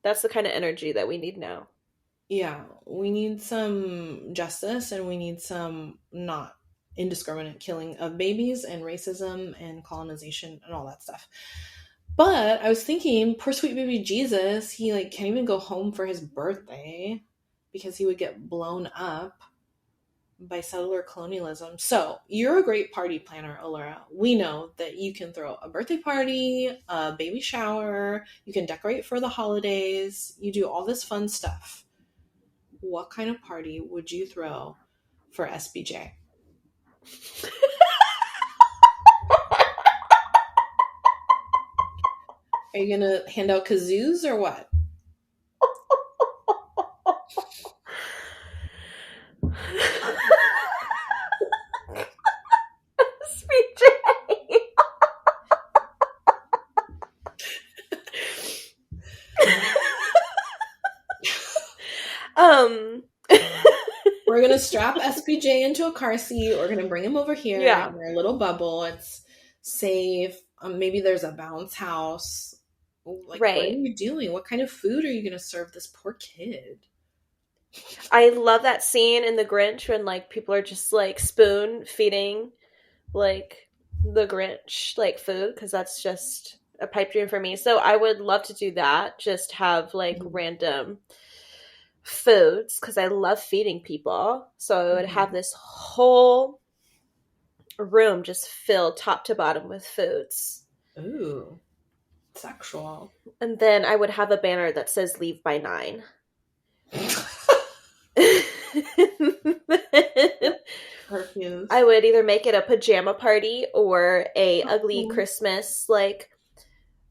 That's the kind of energy that we need now. Yeah, we need some justice, and we need some not indiscriminate killing of babies and racism and colonization and all that stuff. But I was thinking, poor sweet baby Jesus, he like can't even go home for his birthday because he would get blown up by settler colonialism. So you're a great party planner, Allura. We know that you can throw a birthday party, a baby shower, you can decorate for the holidays, you do all this fun stuff. What kind of party would you throw for SBJ? Are you going to hand out kazoos or what? SBJ. We're going to strap SBJ into a car seat. We're going to bring him over here in our little bubble. It's safe. Maybe there's a bounce house. Like, right. What are you doing? What kind of food are you going to serve this poor kid? I love that scene in The Grinch when, like, people are just, like, spoon feeding, like, the Grinch, like, food, because that's just a pipe dream for me. So I would love to do that. Just have, like, random foods, because I love feeding people. So I would have this whole room just filled top to bottom with foods. Ooh. Sexual. And then I would have a banner that says "Leave by 9." Perfumes. I would either make it a pajama party or a ugly Christmas like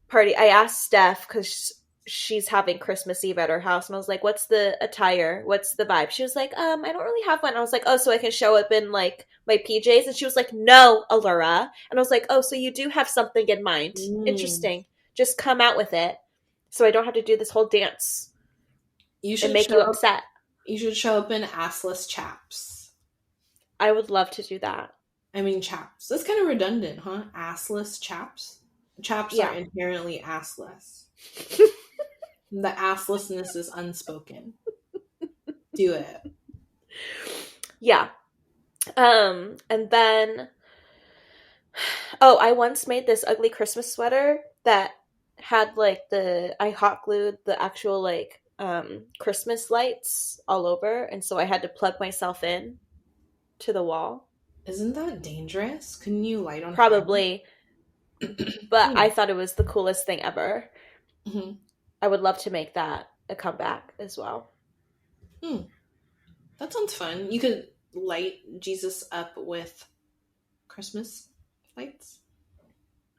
party. I asked Steph because she's having Christmas Eve at her house, and I was like, "What's the attire? What's the vibe?" She was like, I don't really have one." I was like, "Oh, so I can show up in like my PJs?" And she was like, "No, Allura." And I was like, "Oh, so you do have something in mind? Interesting. Just come out with it, so I don't have to do this whole dance and make you upset." You should show up in assless chaps. I would love to do that. I mean, chaps. That's kind of redundant, huh? Assless chaps? Chaps are inherently assless. The asslessness is unspoken. Do it. Yeah. And then, oh, I once made this ugly Christmas sweater that had like I hot glued the actual like Christmas lights all over, and so I had to plug myself in to the wall. Isn't that dangerous? Couldn't you light on Probably, but I fire? thought it was the coolest thing ever. Hmm. I would love to make that a comeback as well. Hmm. That sounds fun. You could light Jesus up with Christmas lights.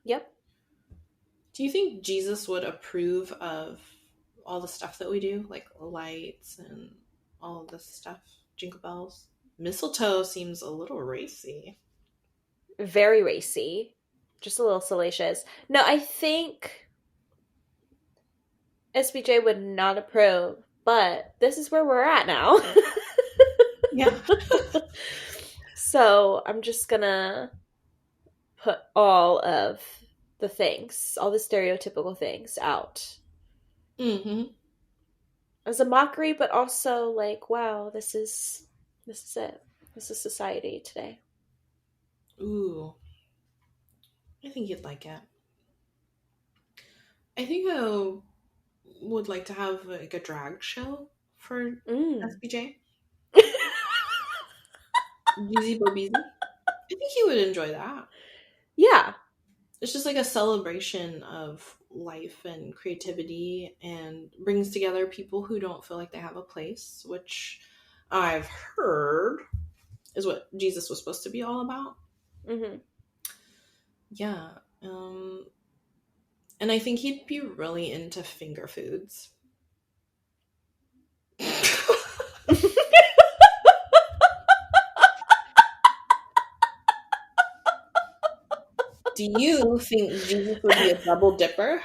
Yep. Do you think Jesus would approve of all the stuff that we do, like lights and all of this stuff? Jingle bells. Mistletoe seems a little racy. Very racy. Just a little salacious. No, I think SBJ would not approve, but this is where we're at now. Yeah. So I'm just gonna put all of the things, all the stereotypical things out Mm-hmm. as a mockery, but also like, wow, this is it. This is society today. Ooh. I think you'd like it. I think I would like to have like a drag show for SBJ. Jeezy Bobeezy. I think he would enjoy that. Yeah. It's just like a celebration of life and creativity and brings together people who don't feel like they have a place, which I've heard is what Jesus was supposed to be all about. Mm-hmm. Yeah. And I think he'd be really into finger foods. Do you think Jesus would be a double dipper?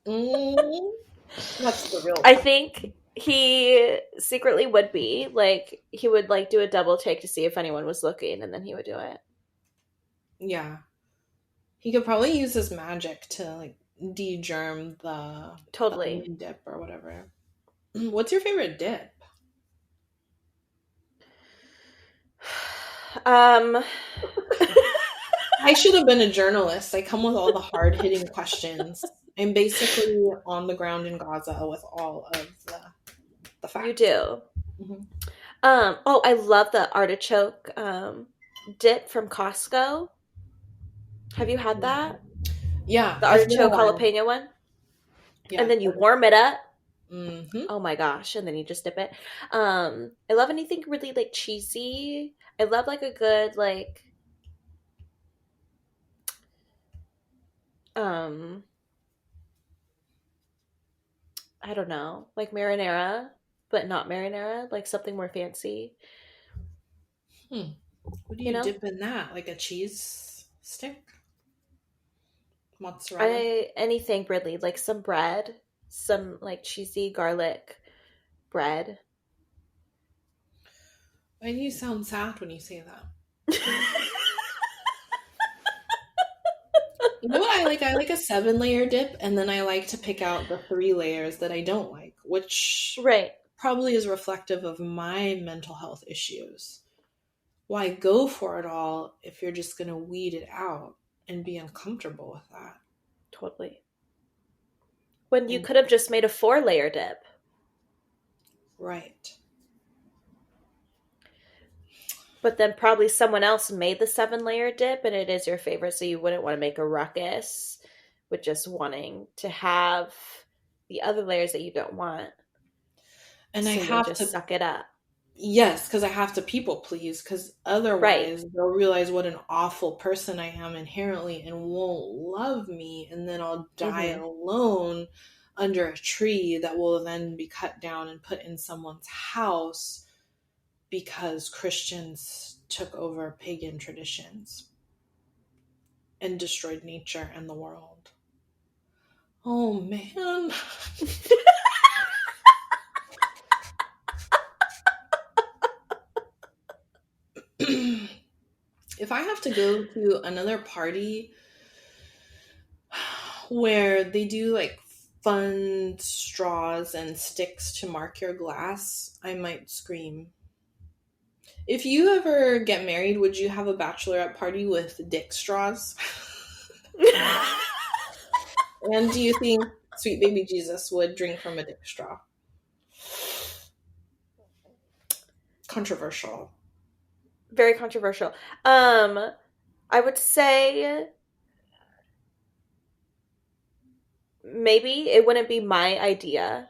That's the real I question. think he secretly would be. Like, he would like do a double take to see if anyone was looking, and then he would do it. Yeah. He could probably use his magic to like de-germ the Totally. onion dip or whatever. What's your favorite dip? Um I should have been a journalist. I come with all the hard-hitting questions. I'm basically on the ground in Gaza with all of the facts. You do. Mhm. Oh, I love the artichoke dip from Costco. Have you had that? Yeah, The it's been a artichoke while. jalapeno one? Yeah. And then you warm it up. Mm-hmm. Oh my gosh, and then you just dip it. I love anything really like cheesy. I love like a good like um I don't know, like marinara, but not marinara, like something more fancy. What do You you know? dip in that? Like a cheese stick? Mozzarella? Anything really, like some bread, some like cheesy garlic bread. Why do you sound sad when you say that? You know what I like? I like a 7-layer dip, and then I like to pick out the 3 layers that I don't like, which Right. probably is reflective of my mental health issues. Why go for it all if you're just going to weed it out and be uncomfortable with that? Totally. When you And could have just made a 4-layer dip. right. But then probably someone else made the 7-layer dip and it is your favorite, so you wouldn't want to make a ruckus with just wanting to have the other layers that you don't want. And so I you'll have just to, suck it up. yes, because I have to people please, because otherwise they'll realize what an awful person I am inherently and won't love me, and then I'll die alone under a tree that will then be cut down and put in someone's house because Christians took over pagan traditions and destroyed nature and the world. Oh man. If I have to go to another party where they do like fun straws and sticks to mark your glass, I might scream. If you ever get married, would you have a bachelorette party with dick straws? And do you think sweet baby Jesus would drink from a dick straw? Controversial. Very controversial. I would say maybe it wouldn't be my idea.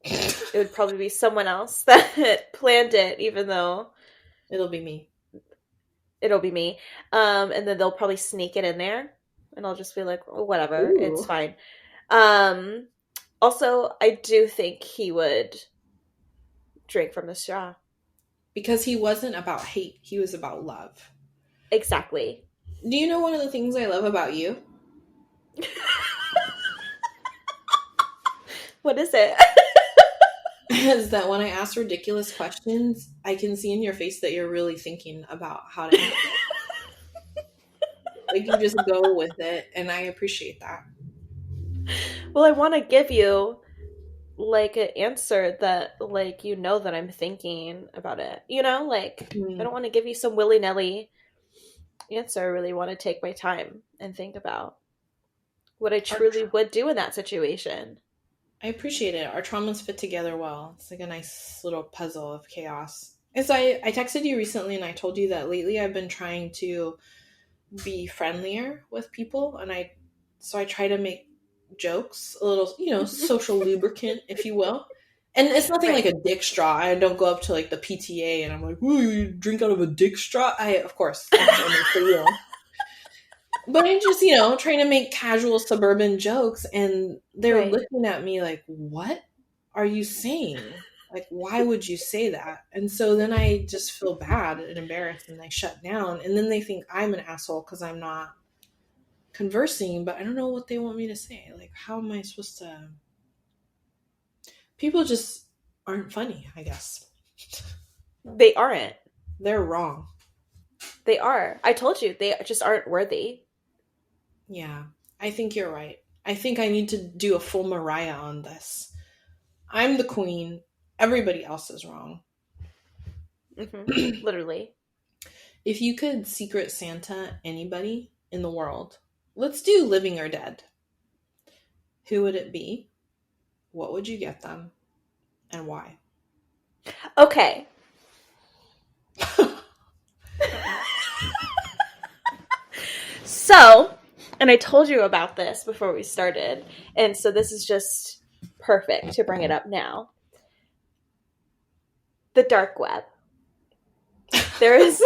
It would probably be someone else that planned it, even though It'll be me. it'll be me. And then they'll probably sneak it in there, and I'll just be like, oh, whatever, Ooh. it's fine. Also, I do think he would drink from the straw. Because he wasn't about hate, he was about love. Exactly. Do you know one of the things I love about you? What is it? Is that when I ask ridiculous questions, I can see in your face that you're really thinking about how to answer it. Like, you just go with it, and I appreciate that. Well, I want to give you like an answer that like you know that I'm thinking about it. You know, like I don't want to give you some willy-nilly answer. I really want to take my time and think about what I truly would do in that situation. I appreciate it. Our traumas fit together well. It's like a nice little puzzle of chaos. And so I texted you recently and I told you that lately I've been trying to be friendlier with people, and I try to make jokes, a little, social lubricant, if you will. And it's nothing Right. like a dick straw. I don't go up to like the PTA and I'm like, "Ooh, you drink out of a dick straw?" Of course, that's for real. But I'm just, trying to make casual suburban jokes, and they're Right. looking at me like, "What are you saying? Like, why would you say that?" And so then I just feel bad and embarrassed, and I shut down. And then they think I'm an asshole because I'm not conversing, but I don't know what they want me to say. Like, how am I supposed to? People just aren't funny, I guess. They aren't. They're wrong. They are. I told you, they just aren't worthy. Yeah, I think you're right. I think I need to do a full Mariah on this. I'm the queen. Everybody else is wrong. Mm-hmm. Literally. If you could Secret Santa anybody in the world, let's do living or dead. Who would it be? What would you get them? And why? Okay. So, and I told you about this before we started, and so this is just perfect to bring it up now. The dark web. There is...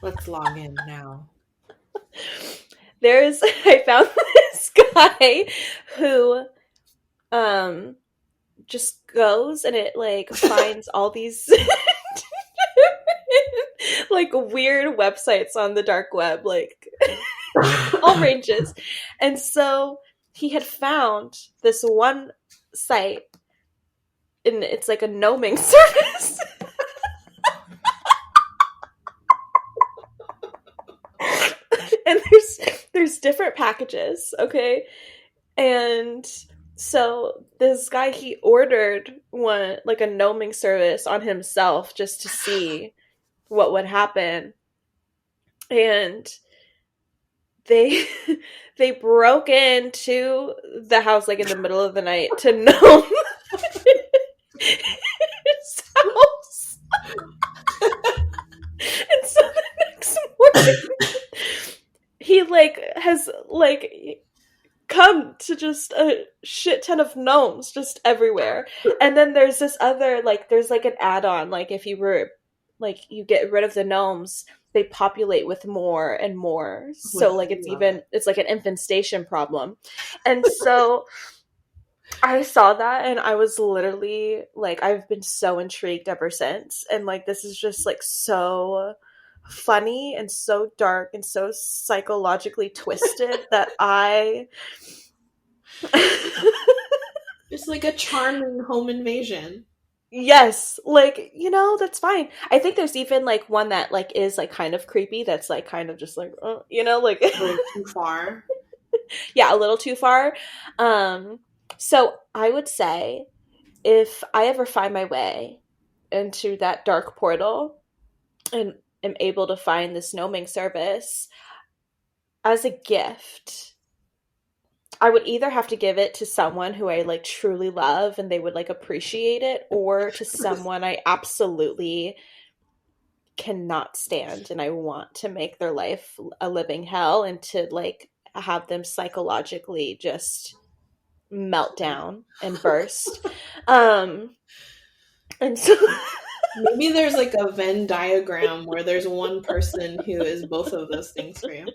Let's log in now. I found this guy who just goes and it like finds all these like weird websites on the dark web, like all ranges. And so he had found this one site, and it's like a gnoming service. And there's different packages, okay? And so this guy, he ordered one, like a gnoming service on himself just to see what would happen. And they broke into the house like in the middle of the night to gnome his house. And so the next morning he like has like come to just a shit ton of gnomes just everywhere. And then there's this other, like, there's like an add-on, like if you were like, you get rid of the gnomes, they populate with more and more. So like it's like an infestation problem. And so I saw that and I was literally like, I've been so intrigued ever since. And like, this is just like so funny and so dark and so psychologically twisted that It's like a charming home invasion. Yes, like, that's fine. I think there's even like one that like is like kind of creepy that's like kind of just like, like Going too far. Yeah, a little too far. So I would say if I ever find my way into that dark portal and am able to find this gnoming service as a gift, I would either have to give it to someone who I like truly love and they would like appreciate it, or to someone I absolutely cannot stand and I want to make their life a living hell and to like have them psychologically just melt down and burst. And so Maybe there's like a Venn diagram where there's one person who is both of those things for you.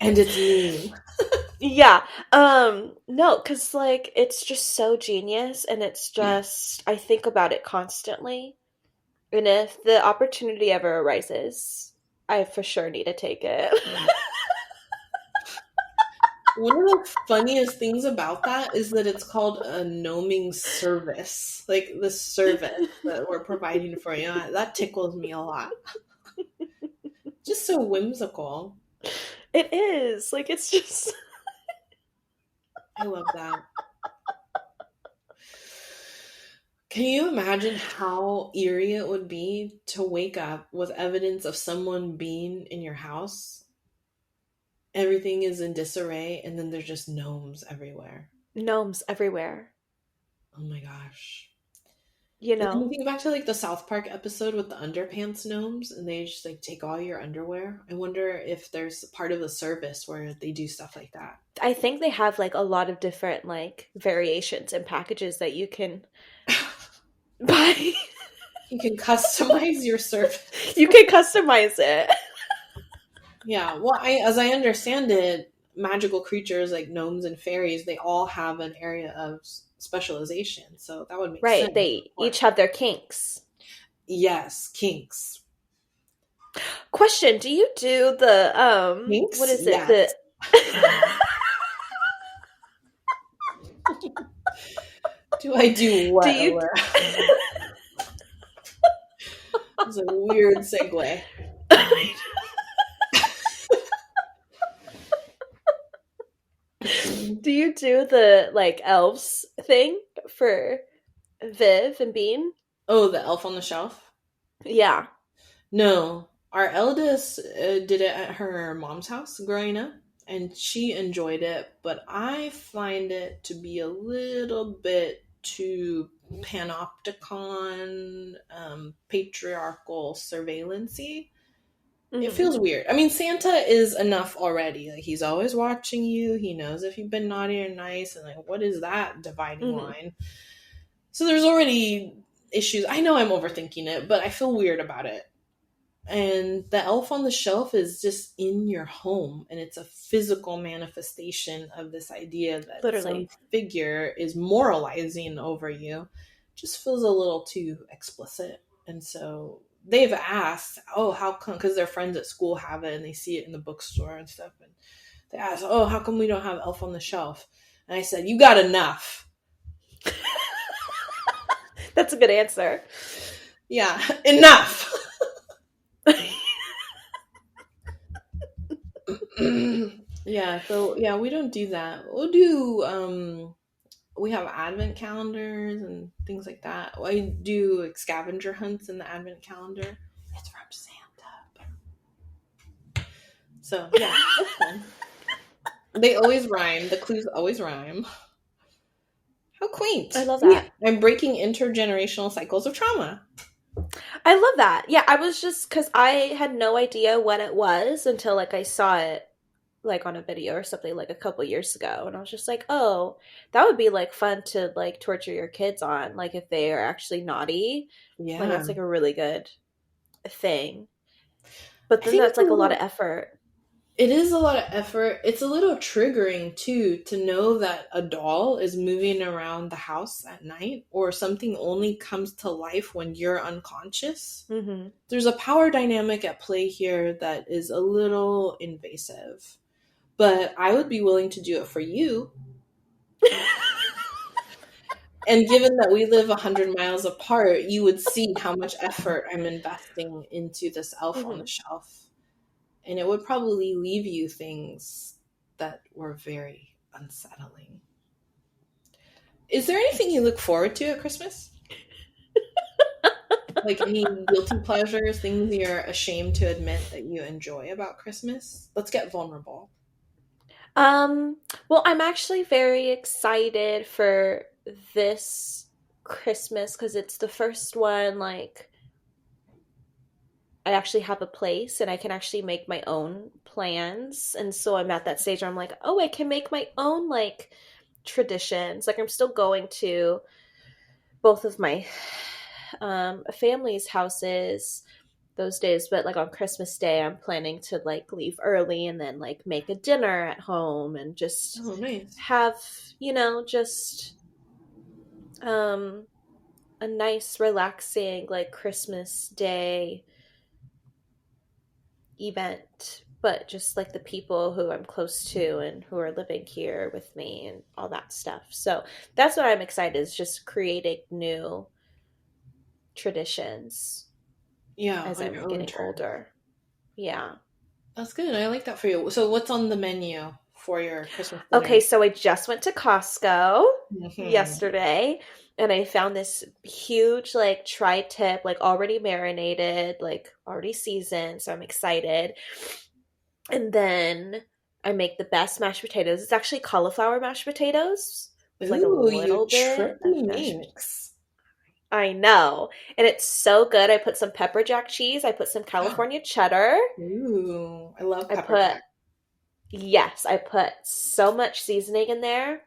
And it's me. yeah. No, cuz like it's just so genius and it's just I think about it constantly. And if the opportunity ever arises, I for sure need to take it. One of the funniest things about that is that it's called a gnoming service. Like the service that we're providing for you. That tickles me a lot. Just so whimsical. It is. Like it's just I love that. Can you imagine how eerie it would be to wake up with evidence of someone being in your house? Everything is in disarray, and then there's just gnomes everywhere. gnomes everywhere. Oh my gosh. You And then you know. think back to like the South Park episode with the underpants gnomes, and they just like take all your underwear. I wonder if there's part of the service where they do stuff like that. I think they have like a lot of different like variations and packages that you can buy. You can customize your service. You can customize it. Yeah, well, as I understand it, magical creatures like gnomes and fairies, they all have an area of specialization, so that would make Right. sense. They each have their kinks. Yes, kinks. Question, do you do the Kinks? what is it? Yes. Do I do what? Do you- It's a weird segue. Do you do the like elves thing for Viv and Bean? Oh, the elf on the shelf? Yeah. No. Our eldest did it at her mom's house growing up, and she enjoyed it, but I find it to be a little bit too panopticon, patriarchal surveillance-y. It feels weird. I mean, Santa is enough already. Like, he's always watching you. He knows if you've been naughty or nice, and like, what is that dividing line? So there's already issues. I know I'm overthinking it, but I feel weird about it. And the elf on the shelf is just in your home, and it's a physical manifestation of this idea that Literally. some figure is moralizing over you. Just feels a little too explicit. And so they've asked, oh, how come? Because their friends at school have it, and they see it in the bookstore and stuff. And they asked, oh, how come we don't have elf on the shelf? And I said, you got enough. That's a good answer. Yeah, enough. Yeah, so yeah, we don't do that. We'll do we have advent calendars and things like that. I do like scavenger hunts in the advent calendar. It's from Santa. So yeah, that's fun. They always rhyme. The clues always rhyme. How quaint. I love that. I'm breaking intergenerational cycles of trauma. I love that. Yeah, I was just because I had no idea what it was until like I saw it like on a video or something like a couple years ago, and I was just like, oh, that would be like fun to like torture your kids on, like if they are actually naughty. Yeah, Like that's like a really good thing. But I then think that's like a it's lot of effort. It is a lot of effort. It's a little triggering too to know that a doll is moving around the house at night, or something only comes to life when you're unconscious. Mm-hmm. There's a power dynamic at play here that is a little invasive, but I would be willing to do it for you. And given that we live 100 miles apart, you would see how much effort I'm investing into this elf on the shelf. And it would probably leave you things that were very unsettling. Is there anything you look forward to at Christmas? Like any guilty pleasures, things you're ashamed to admit that you enjoy about Christmas? Let's get vulnerable. Well, I'm actually very excited for this Christmas because it's the first one, like, I actually have a place and I can actually make my own plans. And so I'm at that stage where I'm like, oh, I can make my own, like, traditions. Like, I'm still going to both of my family's houses those days, but like on Christmas Day I'm planning to like leave early and then like make a dinner at home and just Oh, nice. have, just a nice relaxing like Christmas Day event, but just like the people who I'm close to and who are living here with me and all that stuff. So that's what I'm excited, is just creating new traditions Yeah, as on your I'm own getting terms. older. Yeah. That's good. I like that for you. So what's on the menu for your Christmas dinner? Okay, so I just went to Costco Mhm. yesterday and I found this huge like tri-tip, like already marinated, like already seasoned, so I'm excited. And then I make the best mashed potatoes. It's actually cauliflower mashed potatoes with like a Ooh, you little bit of trippy mashed minx. I know. And it's so good. I put some pepper jack cheese, I put some California cheddar. Ooh, I love I pepper put jack. Yes, I put so much seasoning in there.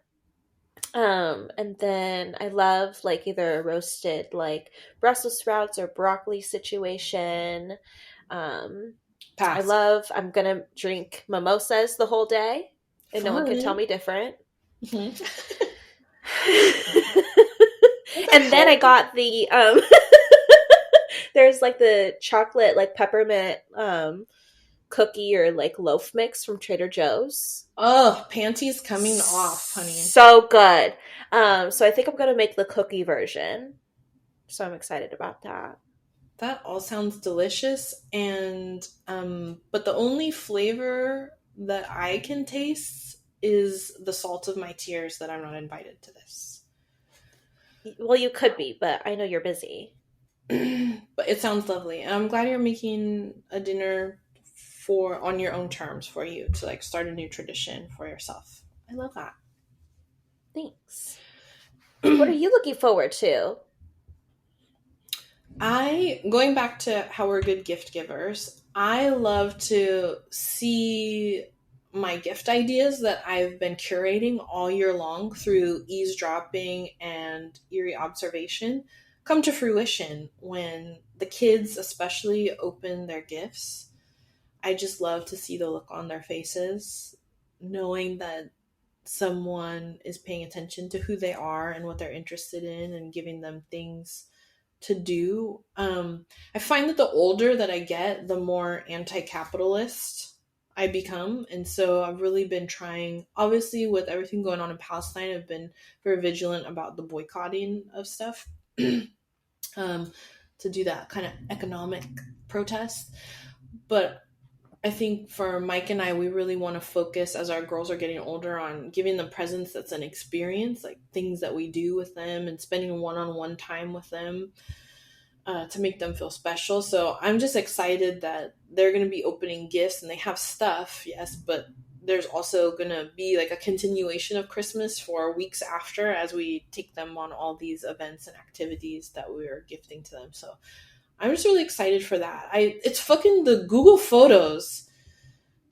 And then I love like either a roasted like Brussels sprouts or broccoli situation. Um, Pass. I'm gonna drink mimosas the whole day, and no one can tell Fun. me different. Mhm. That's a And then I healthy. got the there's like the chocolate like peppermint cookie or like loaf mix from Trader Joe's. Oh, panties coming off, honey. So good. So I think I'm gonna make the cookie version. So I'm excited about that. That all sounds delicious, and but the only flavor that I can taste is the salt of my tears that I'm not invited to this. Well, you could be, but I know you're busy. But it sounds lovely, and I'm glad you're making a dinner for on your own terms for you to like start a new tradition for yourself. I love that. Thanks. What are you looking forward to? I going back to how we're good gift givers. I love to see my gift ideas that I've been curating all year long through eavesdropping and eerie observation come to fruition when the kids especially open their gifts. I just love to see the look on their faces, knowing that someone is paying attention to who they are and what they're interested in and giving them things to do. I find that the older that I get, the more anti capitalist I become. And so I've really been trying, obviously, with everything going on in Palestine, I've been very vigilant about the boycotting of stuff um, to do that kind of economic protest. But I think for Mike and I, we really want to focus as our girls are getting older on giving them presents that's an experience, like things that we do with them and spending one on one time with them to make them feel special. So I'm just excited that they're going to be opening gifts and they have stuff, yes, but there's also going to be like a continuation of Christmas for weeks after as we take them on all these events and activities that we're gifting to them. So I'm just really excited for that. It's fucking the Google Photos.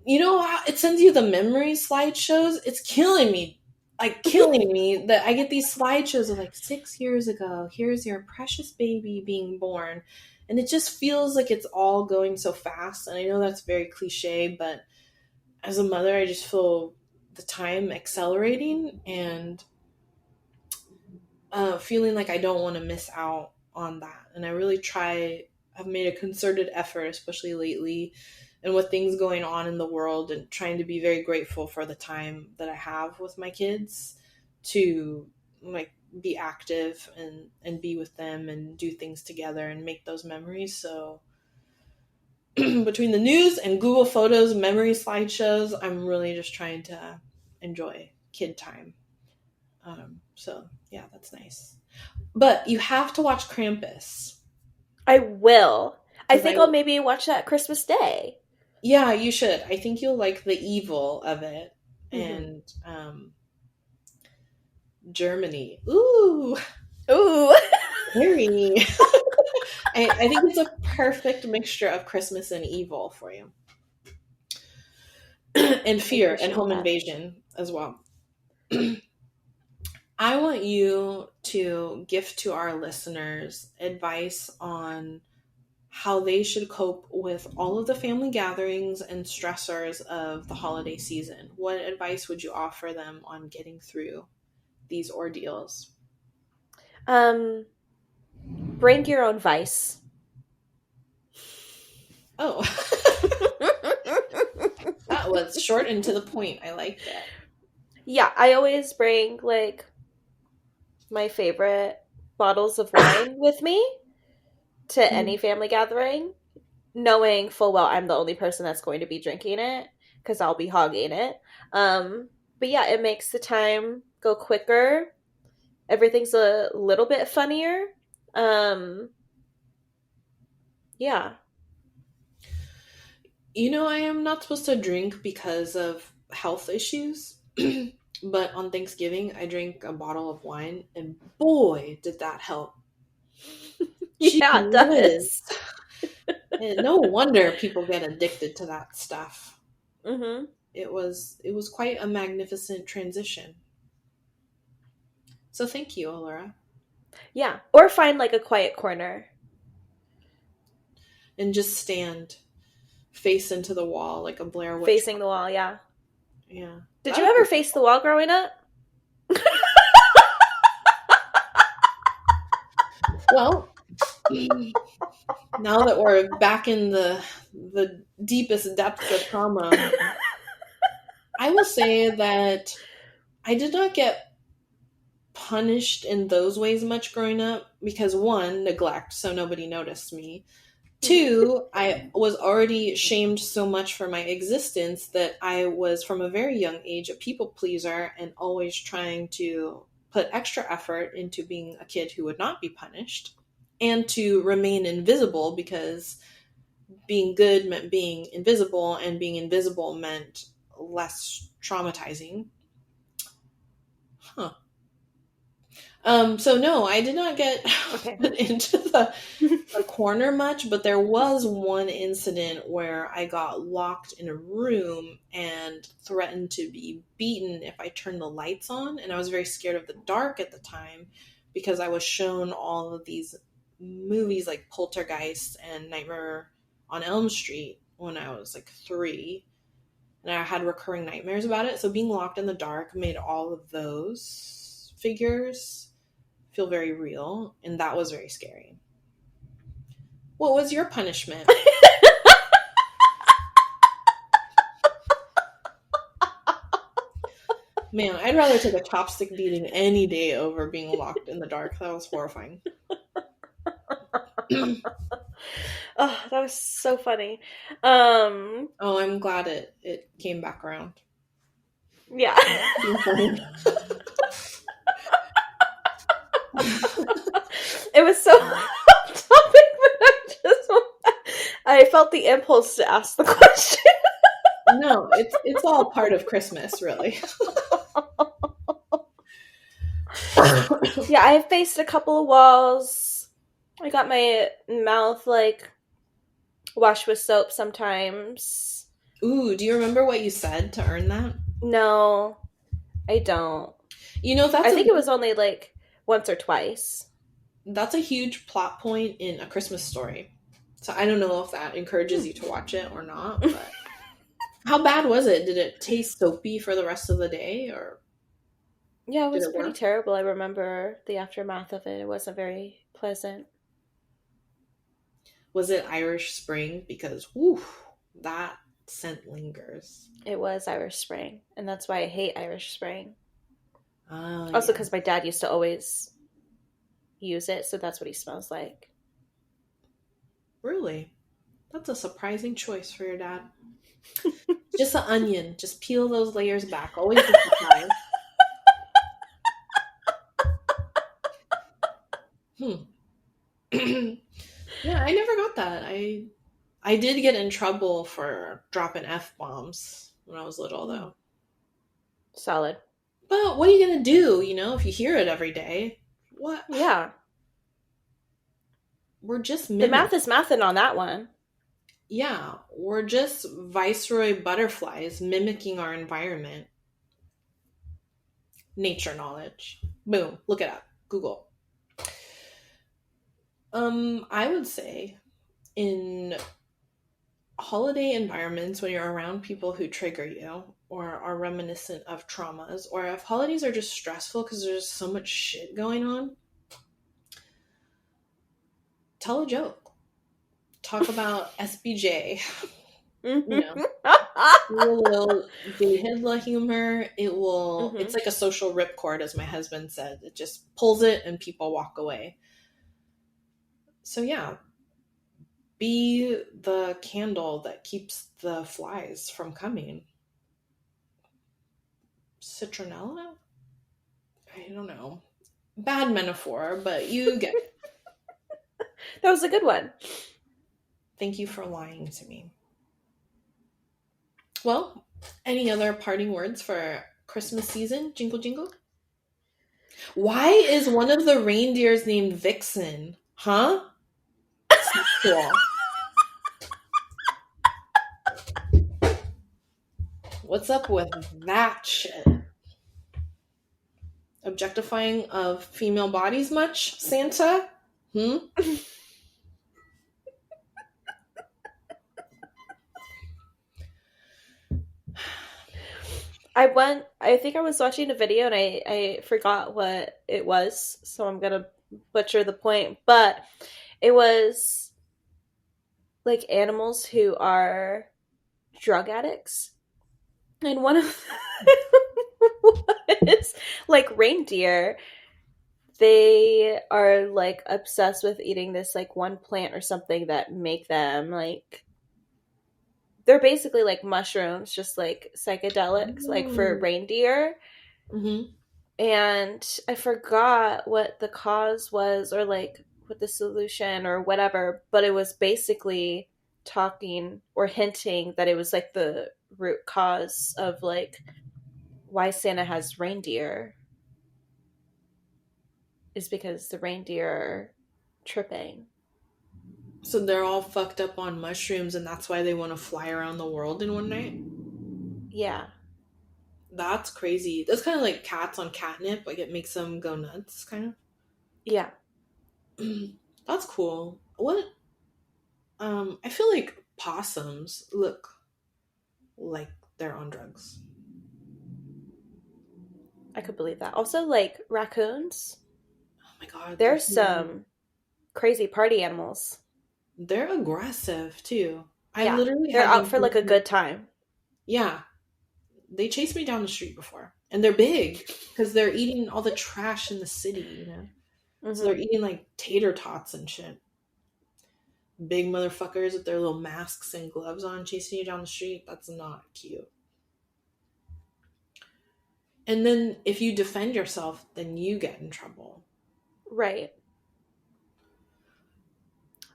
You know how it sends you the memory slideshows? It's killing me. Like killing me that I get these slideshows of like 6 years ago, here's your precious baby being born. And it just feels like it's all going so fast. And I know that's very cliche, but as a mother, I just feel the time accelerating and feeling like I don't want to miss out on that. And I really I've made a concerted effort, especially lately, and with things going on in the world, and trying to be very grateful for the time that I have with my kids to like be active and be with them and do things together and make those memories. So between the news and Google Photos, memory slideshows, I'm really just trying to enjoy kid time. So yeah, that's nice. But you have to watch Krampus. I will. I 'Cause think I'll maybe watch that Christmas Day. Yeah, you should. I think you'll like the evil of it. And Germany. Ooh. Ooh. Scary. I think it's a perfect mixture of Christmas and evil for you. And fear and home invasion as well. I want you to gift to our listeners advice on how they should cope with all of the family gatherings and stressors of the holiday season. What advice would you offer them on getting through these ordeals? Bring your own vice. Oh. That was short and to the point. I liked it. Yeah, I always bring like my favorite bottles of wine with me to any family gathering, knowing full well I'm the only person that's going to be drinking it because I'll be hogging it. But yeah, it makes the time go quicker. Everything's a little bit funnier. Yeah. You know, I am not supposed to drink because of health issues, but on Thanksgiving, I drank a bottle of wine, and boy, did that help. Yeah, it does. And no wonder people get addicted to that stuff. Mm-hmm. It was quite a magnificent transition. So thank you, Allura. Yeah, or find like a quiet corner. And just stand face into the wall like a Blair Witch. Facing the wall, yeah. Yeah. Did you ever face the wall growing up? Well, now that we're back in the deepest depths of trauma, I will say that I did not get punished in those ways much growing up because, one, neglect, so nobody noticed me. Two, I was already shamed so much for my existence that I was, from a very young age, a people pleaser and always trying to put extra effort into being a kid who would not be punished and to remain invisible because being good meant being invisible and being invisible meant less traumatizing. Huh. So no, I did not get put into the corner much, but there was one incident where I got locked in a room and threatened to be beaten if I turned the lights on. And I was very scared of the dark at the time because I was shown all of these movies like Poltergeist and Nightmare on Elm Street when I was like 3. And I had recurring nightmares about it. So being locked in the dark made all of those figures feel very real, and that was very scary. What was your punishment? Man, I'd rather take a chopstick beating any day over being locked in the dark. That was horrifying. Oh, that was so funny. Oh, I'm glad it came back around. Yeah. It was so off topic, but I felt the impulse to ask the question. No, it's all part of Christmas, really. Yeah, I faced a couple of walls. I got my mouth like washed with soap sometimes. Ooh, do you remember what you said to earn that? No, I don't. You know, I think it was only like once or twice. That's a huge plot point in A Christmas Story. So I don't know if that encourages you to watch it or not, but how bad was it? Did it taste soapy for the rest of the day, or? Yeah, it was pretty terrible. I remember the aftermath of it. It wasn't very pleasant. Was it Irish Spring? Because, whew, that scent lingers. It was Irish Spring, and that's why I hate Irish Spring. Oh, also, because my dad used to always use it, so that's what he smells like. Really? That's a surprising choice for your dad. Just an onion. Just peel those layers back. Always a surprise. Yeah, I never got that. I did get in trouble for dropping F-bombs when I was little, though. Solid. But what are you gonna do, if you hear it every day? What? Yeah. We're just The mimics. math is mathin' on that one. Yeah, we're just viceroy butterflies mimicking our environment. Nature knowledge. Boom. Look it up. Google. I would say in holiday environments, when you're around people who trigger you or are reminiscent of traumas, or if holidays are just stressful because there's so much shit going on, tell a joke. Talk about SBJ. Do a little Hitler humor. It will. It's like a social ripcord, as my husband said. It just pulls it, and people walk away. So yeah, be the candle that keeps the flies from coming. Citronella? I don't know. Bad metaphor, but you get it. That was a good one. Thank you for lying to me. Well, any other parting words for Christmas season? Jingle, jingle. Why is one of the reindeers named Vixen? Huh? Cool. What's up with that shit? Objectifying of female bodies much, Santa? I think I was watching a video and I forgot what it was, so I'm gonna butcher the point, but it was like animals who are drug addicts. And one of them was like reindeer. They are like obsessed with eating this like one plant or something that make them like, they're basically like mushrooms, just like psychedelics, like for reindeer. And I forgot what the cause was or like what the solution or whatever, but it was basically talking or hinting that it was like the root cause of like why Santa has reindeer is because the reindeer are tripping. So they're all fucked up on mushrooms, and that's why they want to fly around the world in one night? Yeah. That's crazy. That's kind of like cats on catnip. Like, it makes them go nuts, kind of. Yeah. That's cool. What? I feel like possums look like they're on drugs. I could believe that. Also, like, raccoons. Oh my god. They're some crazy party animals. They're aggressive, too. They're out for, like, a good time. Yeah. They chased me down the street before. And they're big, because they're eating all the trash in the city, So they're eating, like, tater tots and shit. Big motherfuckers with their little masks and gloves on chasing you down the street. That's not cute. And then if you defend yourself, then you get in trouble. Right.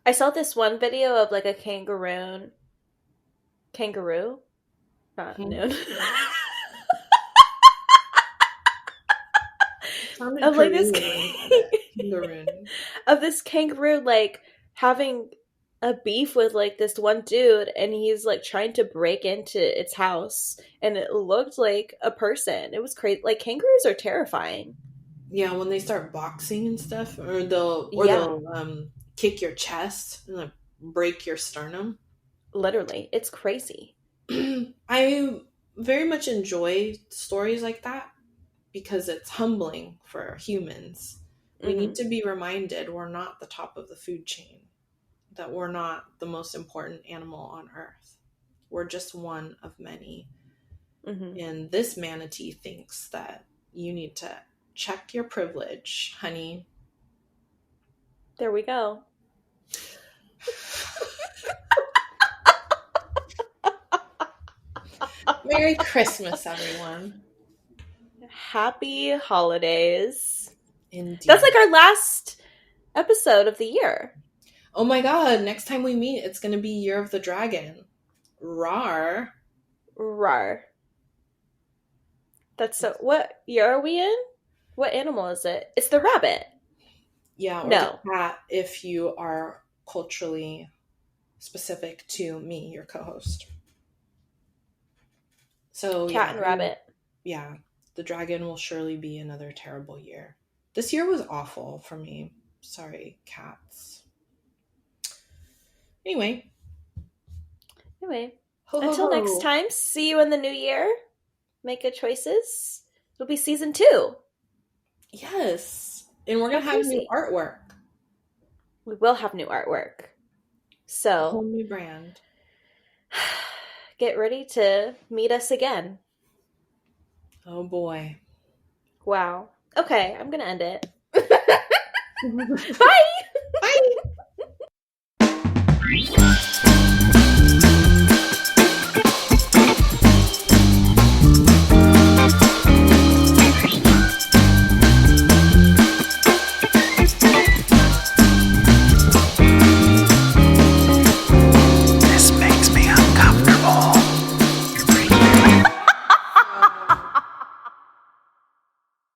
I saw this one video of like a kangaroo? Not noon. Of like this kangaroo. Of this kangaroo like having a beef with like this one dude, and he's like trying to break into its house, and it looked like a person. It was crazy. Like, kangaroos are terrifying. Yeah, when they start boxing and stuff, or they'll kick your chest and like break your sternum. Literally, it's crazy. I very much enjoy stories like that because it's humbling for humans. We need to be reminded we're not the top of the food chain. That we're not the most important animal on Earth. We're just one of many. And this manatee thinks that you need to check your privilege, honey. There we go. Merry Christmas, everyone. Happy holidays. Indeed. That's like our last episode of the year. Oh my god, next time we meet, it's going to be Year of the Dragon. Rar. Rar. That's so. What year are we in? What animal is it? It's the rabbit. Yeah, or No. the cat if you are culturally specific to me, your co-host. So Cat and rabbit. Yeah, the dragon will surely be another terrible year. This year was awful for me. Sorry, cats. Anyway. Ho, ho, Until ho. next time, see you in the new year. Make good choices. It'll be season 2. Yes. And we're going to How have new crazy. artwork. We will have new artwork. A So whole new brand. get ready to meet us again. Oh boy. Wow. Okay, I'm going to end it. Bye. Bye.